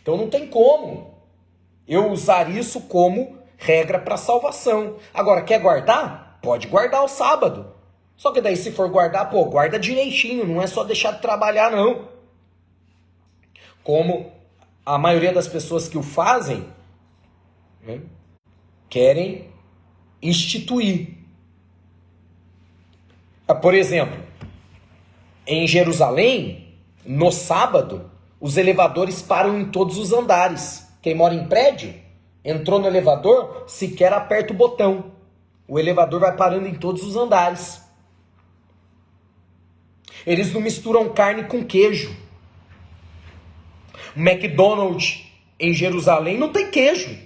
Então não tem como eu usar isso como regra para salvação. Agora, quer guardar? Pode guardar o sábado. Só que daí se for guardar, guarda direitinho, não é só deixar de trabalhar não. Como a maioria das pessoas que o fazem, né, querem instituir. Por exemplo, em Jerusalém, no sábado, os elevadores param em todos os andares. Quem mora em prédio, entrou no elevador, sequer aperta o botão. O elevador vai parando em todos os andares. Eles não misturam carne com queijo. O McDonald's em Jerusalém não tem queijo.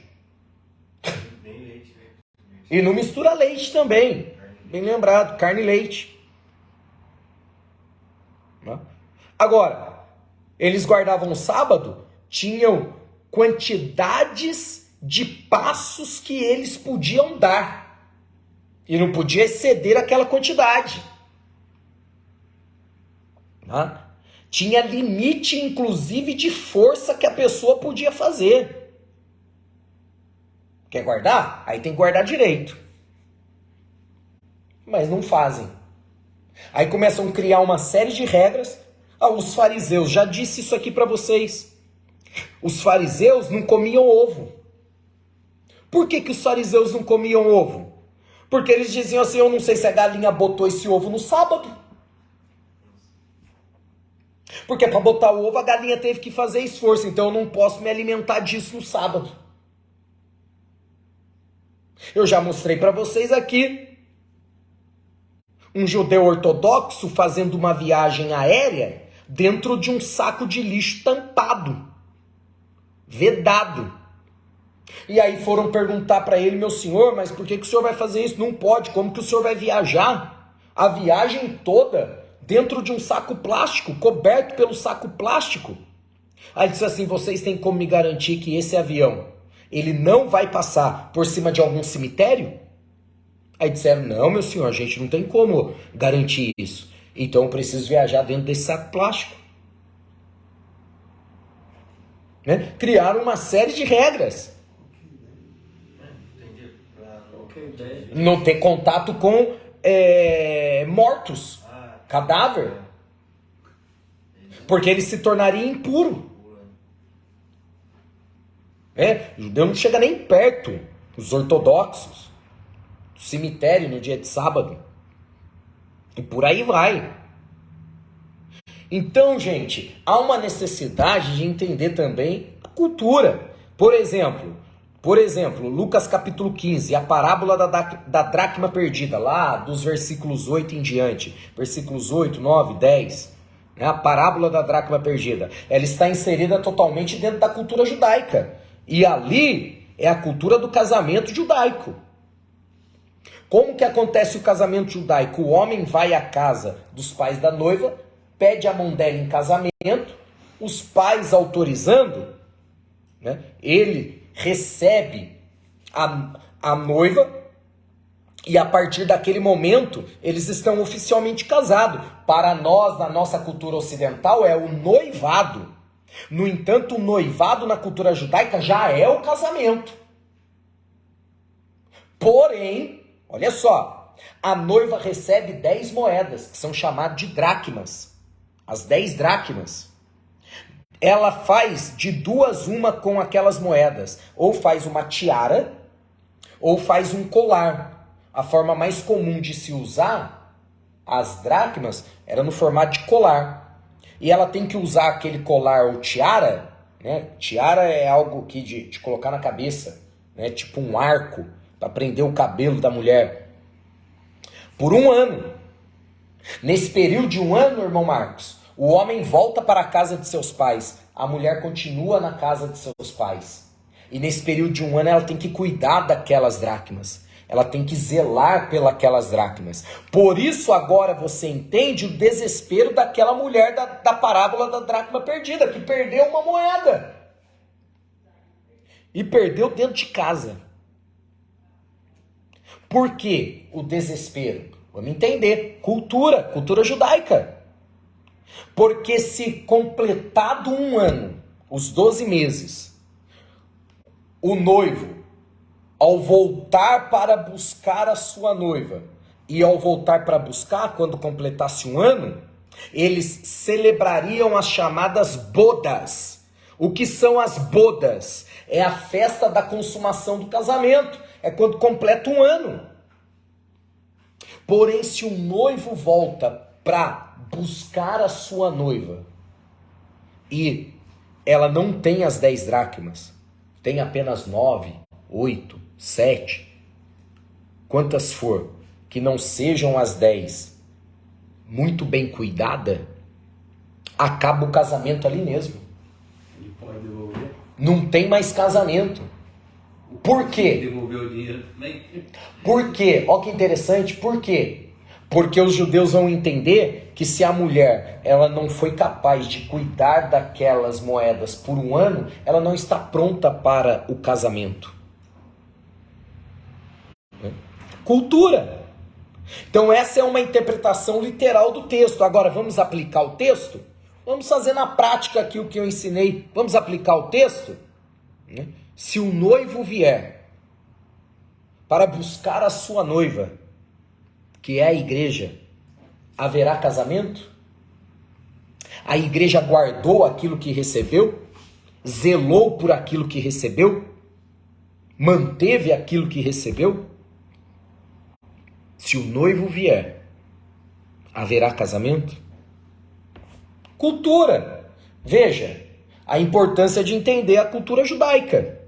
E não mistura leite também. Bem lembrado, carne e leite. Agora, eles guardavam o sábado, tinham quantidades de passos que eles podiam dar. E não podia exceder aquela quantidade. Tinha limite, inclusive, de força que a pessoa podia fazer. Quer guardar? Aí tem que guardar direito. Mas não fazem. Aí começam a criar uma série de regras. Os fariseus, já disse isso aqui para vocês. Os fariseus não comiam ovo. Por que os fariseus não comiam ovo? Porque eles diziam assim, eu não sei se a galinha botou esse ovo no sábado. Porque para botar o ovo a galinha teve que fazer esforço, então eu não posso me alimentar disso no sábado. Eu já mostrei para vocês aqui um judeu ortodoxo fazendo uma viagem aérea dentro de um saco de lixo tampado, vedado. E aí foram perguntar para ele, meu senhor, mas por que o senhor vai fazer isso? Não pode, como que o senhor vai viajar? A viagem toda dentro de um saco plástico, coberto pelo saco plástico. Aí disse assim, vocês têm como me garantir que esse avião, ele não vai passar por cima de algum cemitério? Aí disseram, não, meu senhor, a gente não tem como garantir isso. Então eu preciso viajar dentro desse saco plástico. Né? Criaram uma série de regras. Não ter contato com mortos, cadáver. Porque ele se tornaria impuro. O judeu não chega nem perto, os ortodoxos, do cemitério no dia de sábado. E por aí vai. Então, gente, há uma necessidade de entender também a cultura. Por exemplo, Lucas capítulo 15, a parábola da dracma perdida, lá dos versículos 8 em diante, versículos 8, 9, 10, né? A parábola da dracma perdida, ela está inserida totalmente dentro da cultura judaica. E ali é a cultura do casamento judaico. Como que acontece o casamento judaico? O homem vai à casa dos pais da noiva, pede a mão dela em casamento, os pais autorizando, né? Ele recebe a noiva e a partir daquele momento eles estão oficialmente casados. Para nós, na nossa cultura ocidental, é o noivado. No entanto, o noivado na cultura judaica já é o casamento. Porém, olha só, a noiva recebe 10 moedas, que são chamadas de dracmas. As 10 dracmas. Ela faz de duas uma com aquelas moedas. Ou faz uma tiara, ou faz um colar. A forma mais comum de se usar as dracmas era no formato de colar. E ela tem que usar aquele colar ou tiara, né? Tiara é algo que de colocar na cabeça, né? Tipo um arco para prender o cabelo da mulher. Por 1 ano. Nesse período de 1 ano, irmão Marcos, o homem volta para a casa de seus pais. A mulher continua na casa de seus pais. E nesse período de 1 ano ela tem que cuidar daquelas dracmas. Ela tem que zelar pelas dracmas. Por isso agora você entende o desespero daquela mulher da parábola da dracma perdida, que perdeu uma moeda. E perdeu dentro de casa. Por que o desespero? Vamos entender. Cultura judaica. Porque se completado 1 ano, os 12 meses, o noivo, ao voltar para buscar a sua noiva, e ao voltar para buscar, quando completasse 1 ano, eles celebrariam as chamadas bodas. O que são as bodas? É a festa da consumação do casamento. É quando completa 1 ano. Porém, se o noivo volta para buscar a sua noiva e ela não tem as 10 dracmas, tem apenas 9, 8, 7, quantas for, que não sejam as 10, muito bem cuidada, acaba o casamento ali mesmo. Ele pode devolver. Não tem mais casamento. Por quê? Devolver o dinheiro também. Por quê? Olha que interessante, por quê? Porque os judeus vão entender que se a mulher ela não foi capaz de cuidar daquelas moedas por 1 ano, ela não está pronta para o casamento. Cultura. Então essa é uma interpretação literal do texto. Agora vamos aplicar o texto? Vamos fazer na prática aqui o que eu ensinei. Vamos aplicar o texto? Se o noivo vier para buscar a sua noiva, que é a igreja, haverá casamento? A igreja guardou aquilo que recebeu? Zelou por aquilo que recebeu? Manteve aquilo que recebeu? Se o noivo vier, haverá casamento? Cultura. Veja, a importância de entender a cultura judaica.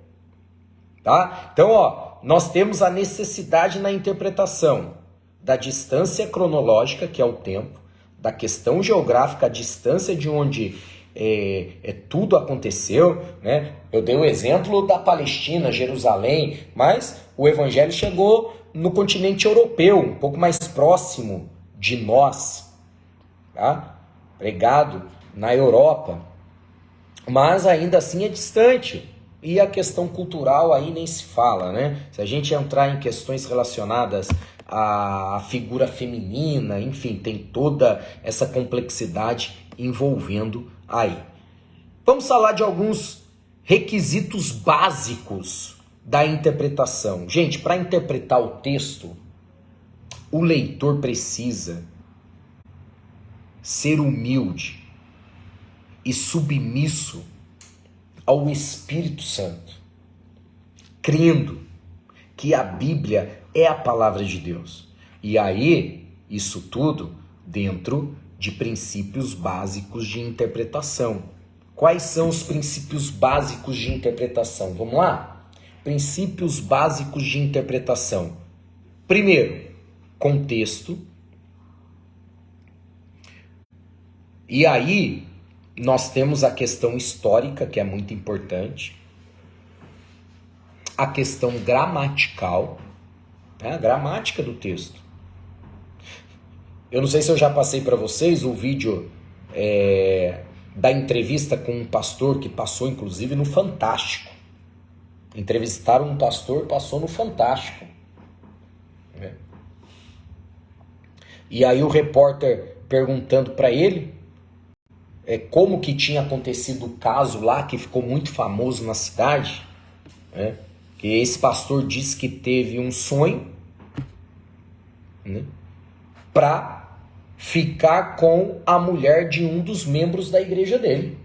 Tá? Então, nós temos a necessidade na interpretação da distância cronológica, que é o tempo, da questão geográfica, a distância de onde tudo aconteceu, né? Eu dei o exemplo da Palestina, Jerusalém, mas o evangelho chegou no continente europeu, um pouco mais próximo de nós, tá? Pregado na Europa, mas ainda assim é distante. E a questão cultural aí nem se fala, né? Se a gente entrar em questões relacionadas à figura feminina, enfim, tem toda essa complexidade envolvendo aí. Vamos falar de alguns requisitos básicos da interpretação. Gente, para interpretar o texto, o leitor precisa ser humilde e submisso ao Espírito Santo, crendo que a Bíblia é a palavra de Deus. E aí, isso tudo dentro de princípios básicos de interpretação. Quais são os princípios básicos de interpretação? Vamos lá? Princípios básicos de interpretação. Primeiro, contexto. E aí, nós temos a questão histórica, que é muito importante. A questão gramatical, né? A gramática do texto. Eu não sei se eu já passei para vocês o vídeo da entrevista com um pastor que passou, inclusive, no Fantástico. Entrevistaram um pastor, passou no Fantástico. Né? E aí o repórter perguntando para ele como que tinha acontecido o caso lá, que ficou muito famoso na cidade, né? Que esse pastor disse que teve um sonho, né, para ficar com a mulher de um dos membros da igreja dele.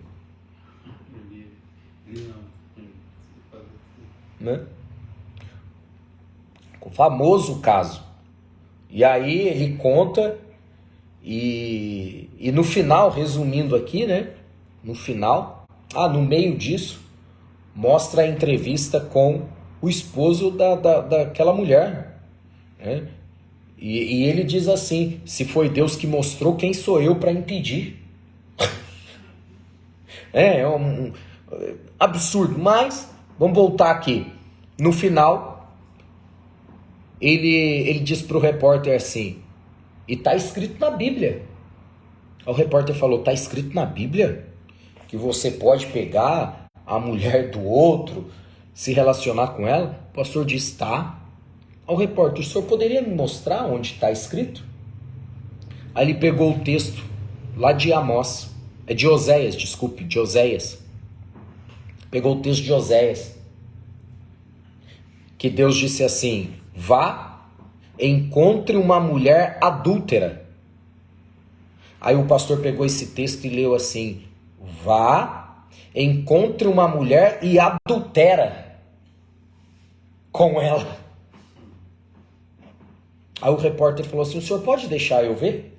Né? Ficou famoso o caso. E aí ele conta E no final, resumindo aqui, né? No final, no meio disso, mostra a entrevista com o esposo daquela mulher, né? E ele diz assim: se foi Deus que mostrou, quem sou eu para impedir? É um absurdo, mas vamos voltar aqui. No final, ele diz para o repórter assim, e está escrito na Bíblia. O repórter falou: está escrito na Bíblia que você pode pegar a mulher do outro, se relacionar com ela? O pastor disse: está. Ao repórter: o senhor poderia me mostrar onde está escrito? Aí ele pegou o texto lá de Amós, de Oséias, desculpe, de Oséias. Pegou o texto de Oséias, que Deus disse assim: vá, encontre uma mulher adúltera. Aí o pastor pegou esse texto e leu assim: vá, encontre uma mulher e adultera com ela. Aí o repórter falou assim: o senhor pode deixar eu ver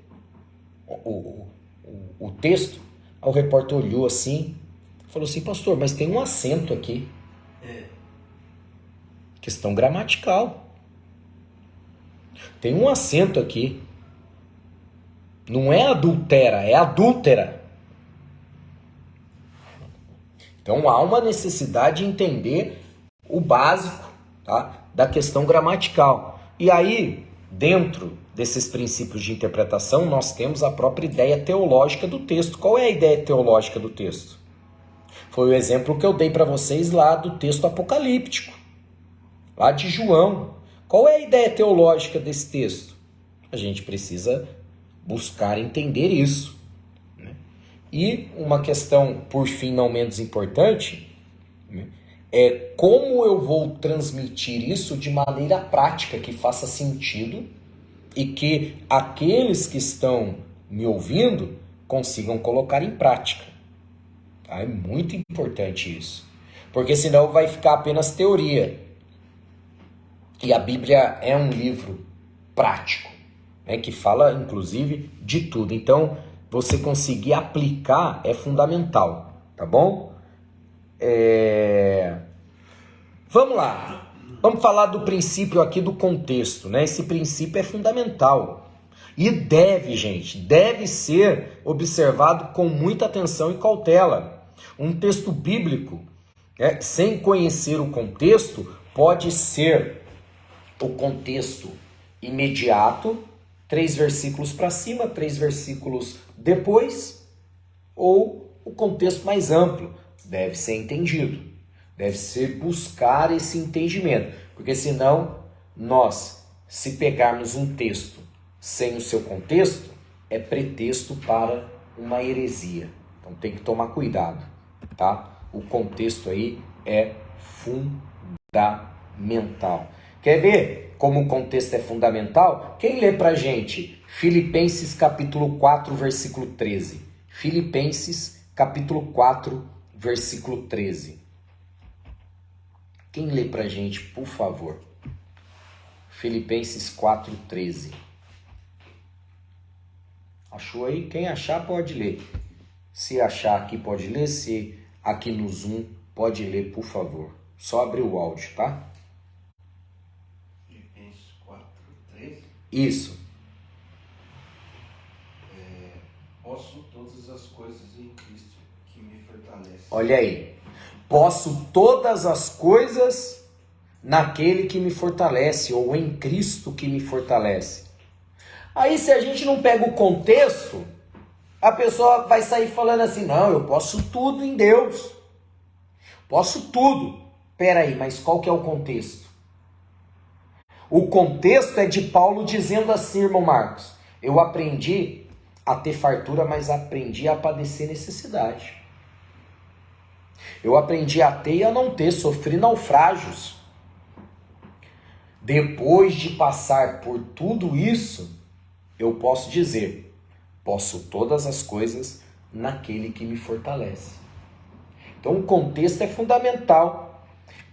o texto? Aí o repórter olhou assim, falou assim: pastor, mas tem um acento aqui. Questão gramatical. Tem um acento aqui. Não é adultera, é adúltera. Então há uma necessidade de entender o básico, tá, da questão gramatical. E aí, dentro desses princípios de interpretação, nós temos a própria ideia teológica do texto. Qual é a ideia teológica do texto? Foi o exemplo que eu dei para vocês lá do texto apocalíptico, lá de João. Qual é a ideia teológica desse texto? A gente precisa buscar entender isso, né? E uma questão, por fim, não menos importante, né, é como eu vou transmitir isso de maneira prática, que faça sentido e que aqueles que estão me ouvindo consigam colocar em prática. Tá? É muito importante isso, porque senão vai ficar apenas teoria. E a Bíblia é um livro prático, né, que fala, inclusive, de tudo. Então, você conseguir aplicar é fundamental, tá bom? Vamos lá. Vamos falar do princípio aqui do contexto, né? Esse princípio é fundamental. E deve ser observado com muita atenção e cautela. Um texto bíblico, né, sem conhecer o contexto, pode ser o contexto imediato, 3 versículos para cima, 3 versículos depois, ou o contexto mais amplo. Deve ser entendido, deve ser buscar esse entendimento, porque senão nós, se pegarmos um texto sem o seu contexto, é pretexto para uma heresia. Então tem que tomar cuidado, tá? O contexto aí é fundamental. Quer ver como o contexto é fundamental? Quem lê pra gente Filipenses capítulo 4, versículo 13. Filipenses capítulo 4, versículo 13. Quem lê pra gente, por favor? Filipenses 4, 13. Achou aí? Quem achar pode ler. Se achar aqui pode ler, se aqui no Zoom pode ler, por favor. Só abrir o áudio, tá? Isso. Posso todas as coisas em Cristo que me fortalece. Olha aí. Posso todas as coisas naquele que me fortalece, ou em Cristo que me fortalece. Aí, se a gente não pega o contexto, a pessoa vai sair falando assim: não, eu posso tudo em Deus. Posso tudo. Peraí, mas qual que é o contexto? O contexto é de Paulo dizendo assim, irmão Marcos: eu aprendi a ter fartura, mas aprendi a padecer necessidade. Eu aprendi a ter e a não ter, sofri naufrágios. Depois de passar por tudo isso, eu posso dizer: posso todas as coisas naquele que me fortalece. Então o contexto é fundamental.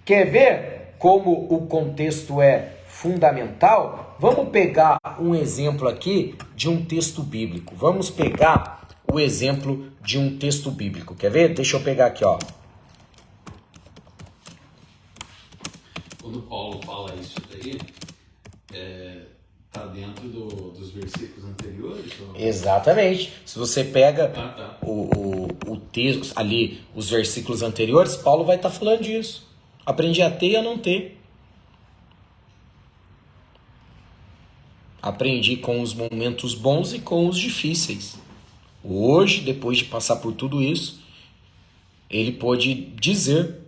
Quer ver como o contexto é fundamental, vamos pegar um exemplo aqui de um texto bíblico. Vamos pegar o exemplo de um texto bíblico. Quer ver? Deixa eu pegar aqui, ó. Quando Paulo fala isso daí, tá dentro dos versículos anteriores? Ou... Exatamente. Se você pega o texto ali, os versículos anteriores, Paulo vai estar falando disso. Aprendi a ter e a não ter. Aprendi com os momentos bons e com os difíceis. Hoje, depois de passar por tudo isso, ele pôde dizer.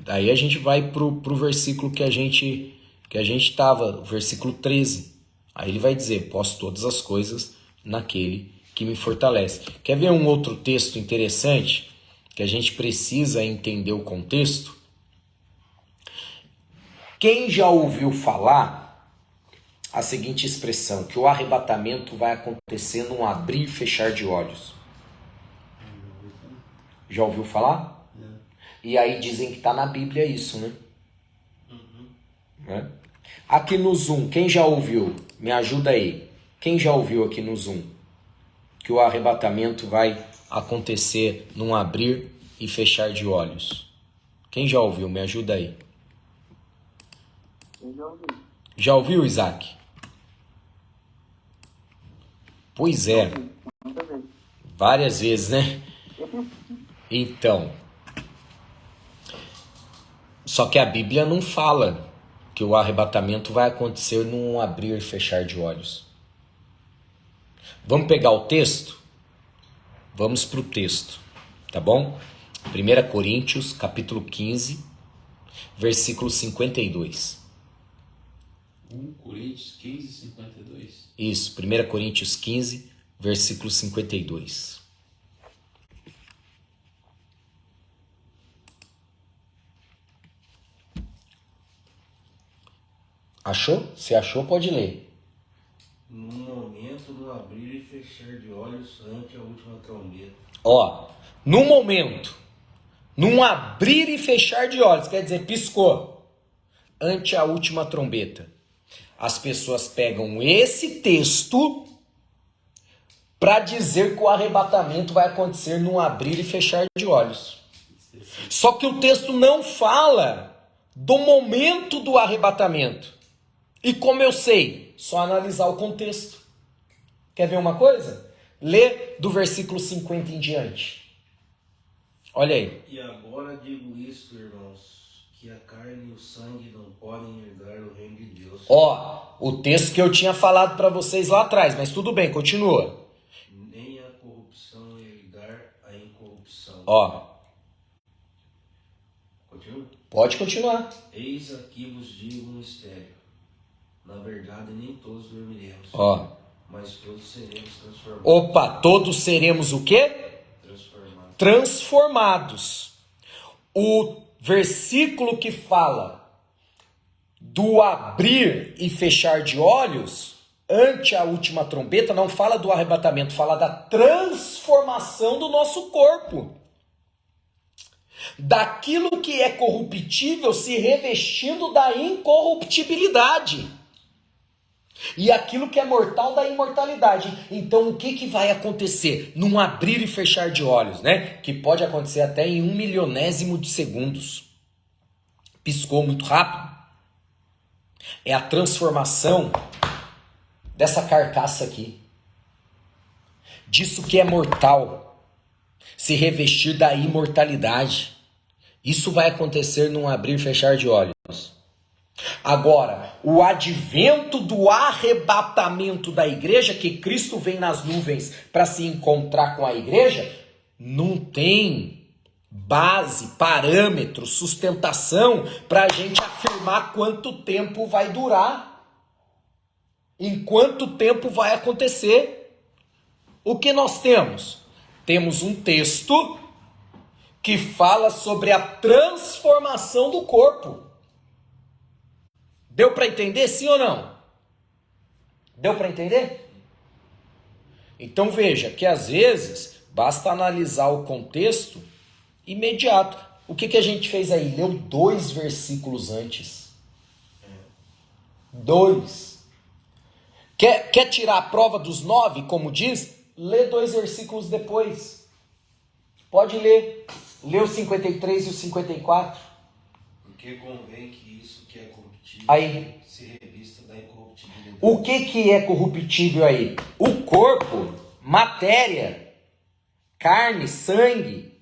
Aí a gente vai pro versículo que a gente estava, o versículo 13. Aí ele vai dizer, posso todas as coisas naquele que me fortalece. Quer ver um outro texto interessante que a gente precisa entender o contexto? Quem já ouviu falar a seguinte expressão, que o arrebatamento vai acontecer num abrir e fechar de olhos? Já ouviu falar? E aí dizem que está na Bíblia isso, né? Né? Aqui no Zoom, quem já ouviu? Me ajuda aí. Quem já ouviu aqui no Zoom? Que o arrebatamento vai acontecer num abrir e fechar de olhos. Quem já ouviu? Me ajuda aí. Eu já ouvi. Já ouviu, Isaac? Pois é. Muitas vezes. Várias vezes, né? Então. Só que a Bíblia não fala que o arrebatamento vai acontecer num abrir e fechar de olhos. Vamos pegar o texto? Vamos para o texto, tá bom? 1 Coríntios, capítulo 15, versículo 52. 1 Coríntios 15, 52. Isso, 1 Coríntios 15, versículo 52. Achou? Se achou, pode ler. No momento do abrir e fechar de olhos ante a última trombeta. Ó, no momento, num abrir e fechar de olhos, quer dizer, piscou, ante a última trombeta. As pessoas pegam esse texto para dizer que o arrebatamento vai acontecer num abrir e fechar de olhos. Só que o texto não fala do momento do arrebatamento. E como eu sei? Só analisar o contexto. Quer ver uma coisa? Lê do versículo 50 em diante. Olha aí. E agora digo isto, irmãos, que a carne e o sangue não podem herdar o reino de Deus. Ó, o texto que eu tinha falado para vocês lá atrás, mas tudo bem, continua. Nem a corrupção herdar a incorrupção. Ó, Continua? pode continuar. Eis aqui vos digo um mistério. Na verdade, nem todos dormiremos, Ó. mas todos seremos transformados. Opa, todos seremos o quê? Transformados. O versículo que fala do abrir e fechar de olhos ante a última trombeta não fala do arrebatamento, fala da transformação do nosso corpo. Daquilo que é corruptível se revestindo da incorruptibilidade. E aquilo que é mortal da imortalidade. Então o que vai acontecer? Num abrir e fechar de olhos, né? Que pode acontecer até em 1 milionésimo de segundos. Piscou muito rápido. É a transformação dessa carcaça aqui. Disso que é mortal. Se revestir da imortalidade. Isso vai acontecer num abrir e fechar de olhos. Agora, o advento do arrebatamento da igreja, que Cristo vem nas nuvens para se encontrar com a igreja, não tem base, parâmetro, sustentação para a gente afirmar quanto tempo vai durar, em quanto tempo vai acontecer. O que nós temos? Temos um texto que fala sobre a transformação do corpo. Deu para entender, sim ou não? Deu para entender? Então veja que às vezes basta analisar o contexto imediato. O que a gente fez aí? Leu 2 versículos antes. 2. Quer tirar a prova dos 9, como diz? Lê 2 versículos depois. Pode ler. Lê o 53 e o 54. Porque convém que isso que é corruptível Aí. se revista da incorruptibilidade. O que é corruptível aí? O corpo, matéria, carne, sangue.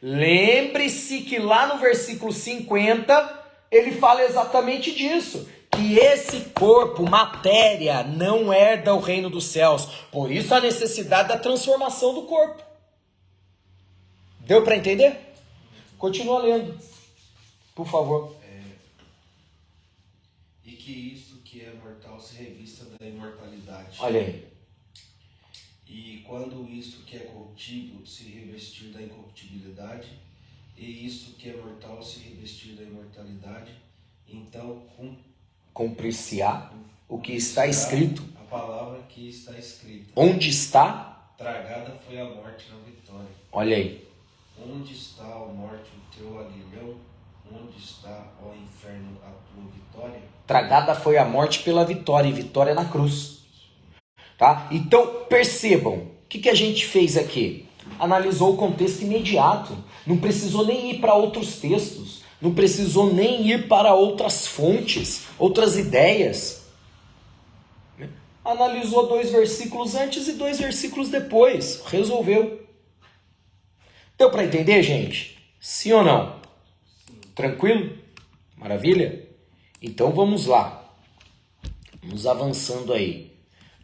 Lembre-se que lá no versículo 50, ele fala exatamente disso. Que esse corpo, matéria, não herda o reino dos céus. Por isso a necessidade da transformação do corpo. Deu para entender? Continua lendo, por favor. E que isso que é mortal se revista da imortalidade. Olha aí. E quando isso que é corruptível se revestir da incorruptibilidade, e isso que é mortal se revestir da imortalidade, então Cumprir-se-á o que está escrito. a palavra que está escrita. Onde está? Tragada foi a morte na vitória. Olha aí. Onde está, ó morte, o teu aguilhão? Onde está, ó inferno, a tua vitória? Tragada foi a morte pela vitória, e vitória na cruz. Tá? Então, percebam, o que a gente fez aqui? Analisou o contexto imediato. Não precisou nem ir para outros textos. Não precisou nem ir para outras fontes, outras ideias. Analisou 2 versículos antes e 2 versículos depois. Resolveu. Deu para entender, gente? Sim ou não? Tranquilo? Maravilha? Então vamos lá. Vamos avançando aí.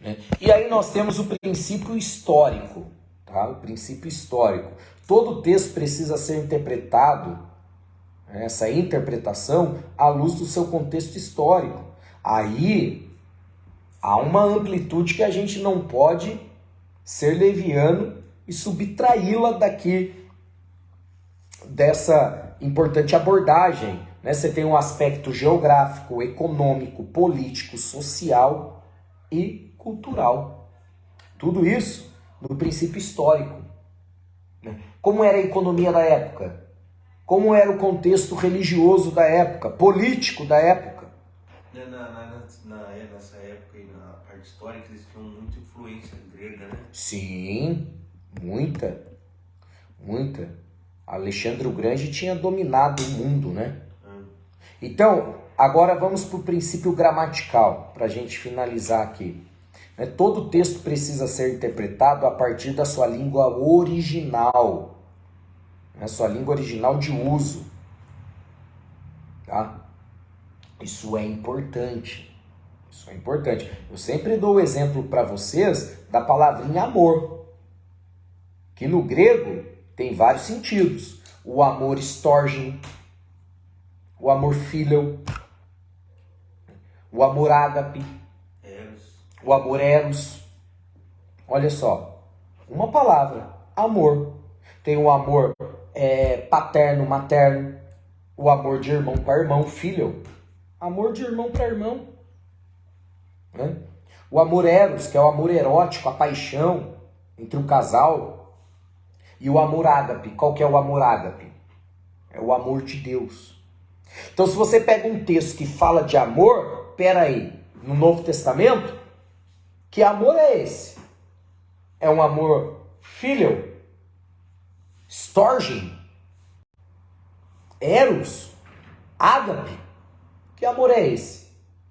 Né? E aí nós temos o princípio histórico. Tá? O princípio histórico. Todo texto precisa ser interpretado, essa interpretação, à luz do seu contexto histórico. Aí há uma amplitude que a gente não pode ser leviano e subtraí-la dessa importante abordagem. Né? Você tem um aspecto geográfico, econômico, político, social e cultural. Tudo isso no princípio histórico. Né? Como era a economia da época? Como era o contexto religioso da época, político da época? Nessa época e na parte histórica, eles tinham muita influência grega, né? Sim, muita. Alexandre o Grande tinha dominado o mundo, né? Então, agora vamos para o princípio gramatical, para a gente finalizar aqui. Todo texto precisa ser interpretado a partir da sua língua original. Sua língua original de uso. Tá? Isso é importante. Eu sempre dou o exemplo para vocês da palavrinha amor, que no grego tem vários sentidos. O amor storgin, o amor phileo, o amor ágape, o amor eros. Olha só, uma palavra, amor. Tem o amor paterno, materno, o amor de irmão para irmão, filho, amor de irmão para irmão. Né? O amor eros, que é o amor erótico, a paixão entre o casal. E o amor ágape, qual que é o amor ágape? É o amor de Deus. Então, se você pega um texto que fala de amor, peraí, no Novo Testamento, que amor é esse? É um amor filial? Storgin? Eros? Ágape? Que amor é esse?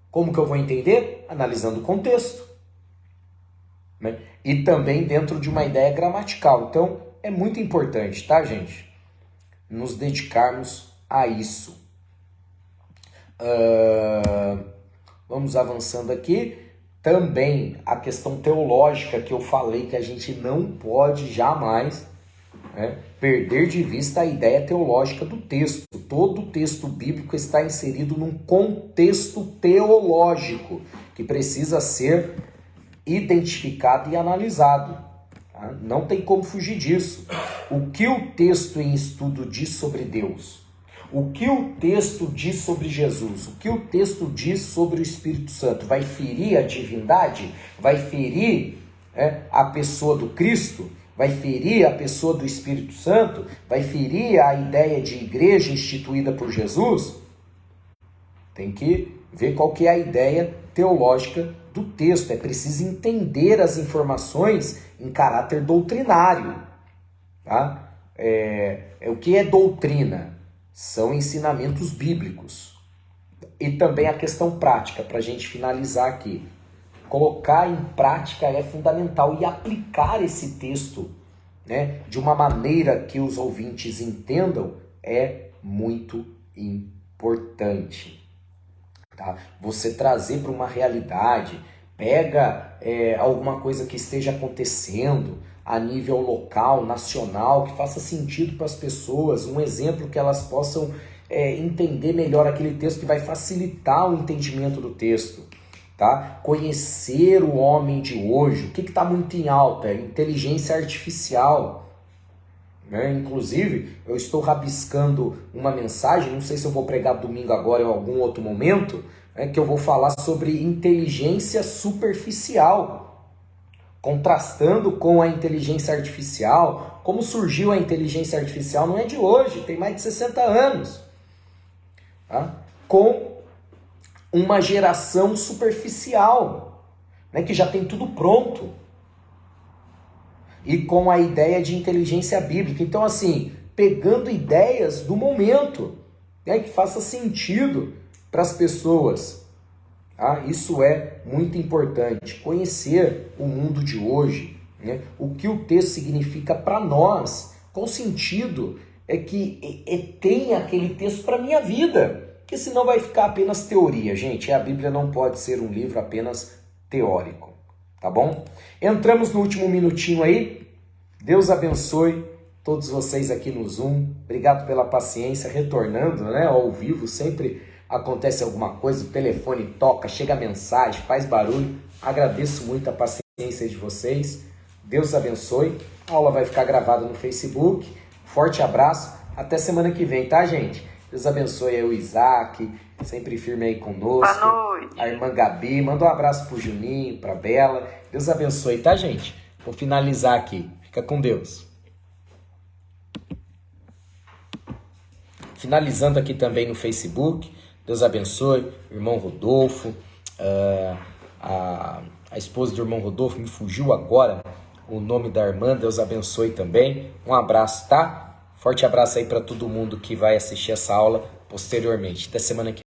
Como que eu vou entender? Analisando o contexto. Né? E também dentro de uma ideia gramatical. Então, é muito importante, tá, gente? Nos dedicarmos a isso. Vamos avançando aqui. Também a questão teológica que eu falei que a gente não pode jamais perder de vista a ideia teológica do texto. Todo texto bíblico está inserido num contexto teológico que precisa ser identificado e analisado. Tá? Não tem como fugir disso. O que o texto em estudo diz sobre Deus? O que o texto diz sobre Jesus? O que o texto diz sobre o Espírito Santo? Vai ferir a divindade? Vai ferir a pessoa do Cristo? Vai ferir a pessoa do Espírito Santo? Vai ferir a ideia de igreja instituída por Jesus? Tem que ver qual que é a ideia teológica do texto. É preciso entender as informações em caráter doutrinário. Tá? O que é doutrina? São ensinamentos bíblicos. E também a questão prática, para a gente finalizar aqui. Colocar em prática é fundamental e aplicar esse texto, né, de uma maneira que os ouvintes entendam é muito importante. Tá? Você trazer para uma realidade, pega alguma coisa que esteja acontecendo a nível local, nacional, que faça sentido para as pessoas, um exemplo que elas possam entender melhor aquele texto, que vai facilitar o entendimento do texto. Tá? Conhecer o homem de hoje. O que está muito em alta? Inteligência artificial. Né? Inclusive, eu estou rabiscando uma mensagem, não sei se eu vou pregar domingo agora ou em algum outro momento, né, que eu vou falar sobre inteligência superficial, contrastando com a inteligência artificial. Como surgiu a inteligência artificial não é de hoje, tem mais de 60 anos. Tá? Com uma geração superficial, né, que já tem tudo pronto. E com a ideia de inteligência bíblica. Então, assim, pegando ideias do momento, né, que faça sentido para as pessoas. Tá? Isso é muito importante. Conhecer o mundo de hoje, né, o que o texto significa para nós, qual sentido é que tem aquele texto para a minha vida. Porque senão vai ficar apenas teoria, gente. A Bíblia não pode ser um livro apenas teórico, tá bom? Entramos no último minutinho aí. Deus abençoe todos vocês aqui no Zoom. Obrigado pela paciência, retornando, né, ao vivo. Sempre acontece alguma coisa, o telefone toca, chega mensagem, faz barulho. Agradeço muito a paciência de vocês. Deus abençoe. A aula vai ficar gravada no Facebook. Forte abraço. Até semana que vem, tá, gente? Deus abençoe aí o Isaac, sempre firme aí conosco. Boa noite. A irmã Gabi, manda um abraço pro Juninho, pra Bela. Deus abençoe, tá, gente? Vou finalizar aqui. Fica com Deus. Finalizando aqui também no Facebook. Deus abençoe. Irmão Rodolfo. A esposa do irmão Rodolfo me fugiu agora o nome da irmã. Deus abençoe também. Um abraço, tá? Forte abraço aí para todo mundo que vai assistir essa aula posteriormente. Até semana que vem.